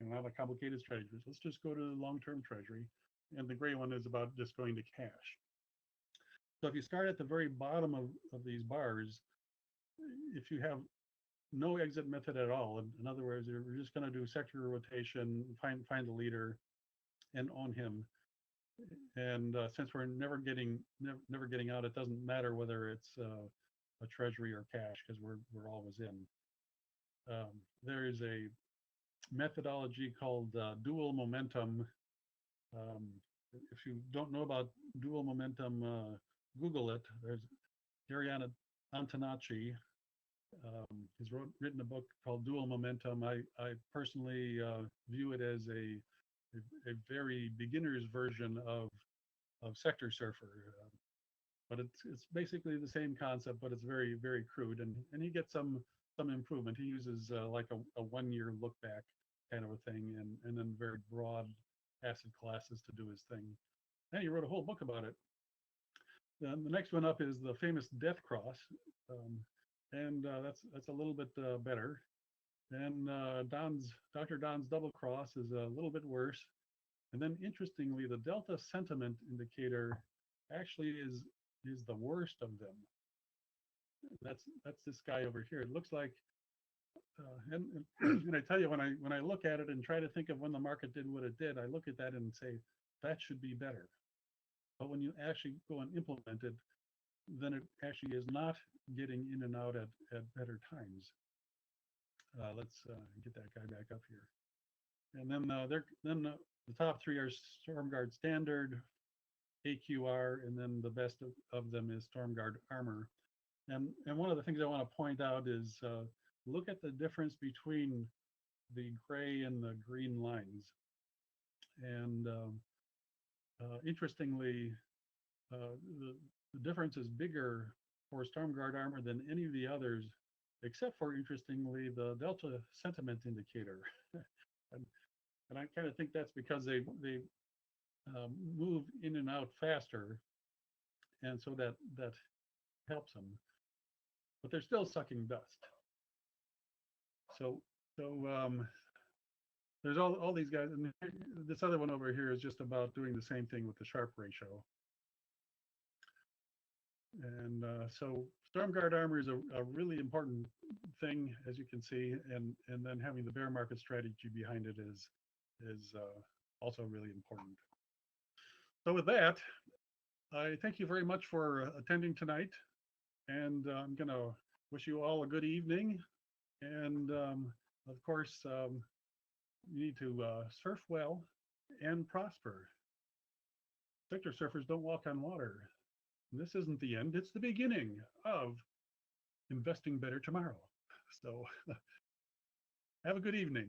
Speaker 1: a complicated strategy. Let's just go to the long-term treasury. And the gray one is about just going to cash. So if you start at the very bottom of these bars, if you have no exit method at all, in other words, you're just going to do sector rotation, find the leader, and own him. And since we're never getting out, it doesn't matter whether it's a treasury or cash because we're always in. There is a methodology called dual momentum. If you don't know about dual momentum, Google it. There's Ariana Antonacci. He's written a book called Dual Momentum. I personally view it as a very beginner's version of SectorSurfer, but it's basically the same concept, but it's very, very crude, and he gets some improvement. He uses like a 1 year look back kind of a thing, and then very broad asset classes to do his thing. And he wrote a whole book about it. Then the next one up is the famous death cross, and that's a little bit better. And Dr. Don's double cross is a little bit worse. And then interestingly, the delta sentiment indicator actually is the worst of them. That's this guy over here. It looks like, and I tell you, when I look at it and try to think of when the market did what it did, I look at that and say that should be better. But when you actually go and implement it, then it actually is not getting in and out at better times. Let's get that guy back up here. And then the top 3 are Storm Guard Standard, AQR, and then the best of them is Storm Guard Armor. And one of the things I want to point out is look at the difference between the gray and the green lines. And interestingly, the difference is bigger for Storm Guard Armor than any of the others, except for, interestingly, the delta sentiment indicator. and I kind of think that's because they move in and out faster, and so that helps them. But they're still sucking dust. So there's all these guys, and this other one over here is just about doing the same thing with the Sharpe ratio. And so Storm Guard Armor is a really important thing, as you can see, and then having the bear market strategy behind it is also really important. So with that, I thank you very much for attending tonight, and I'm going to wish you all a good evening. And of course, you need to surf well and prosper. Sector surfers don't walk on water. This isn't the end, it's the beginning of investing better tomorrow. So have a good evening.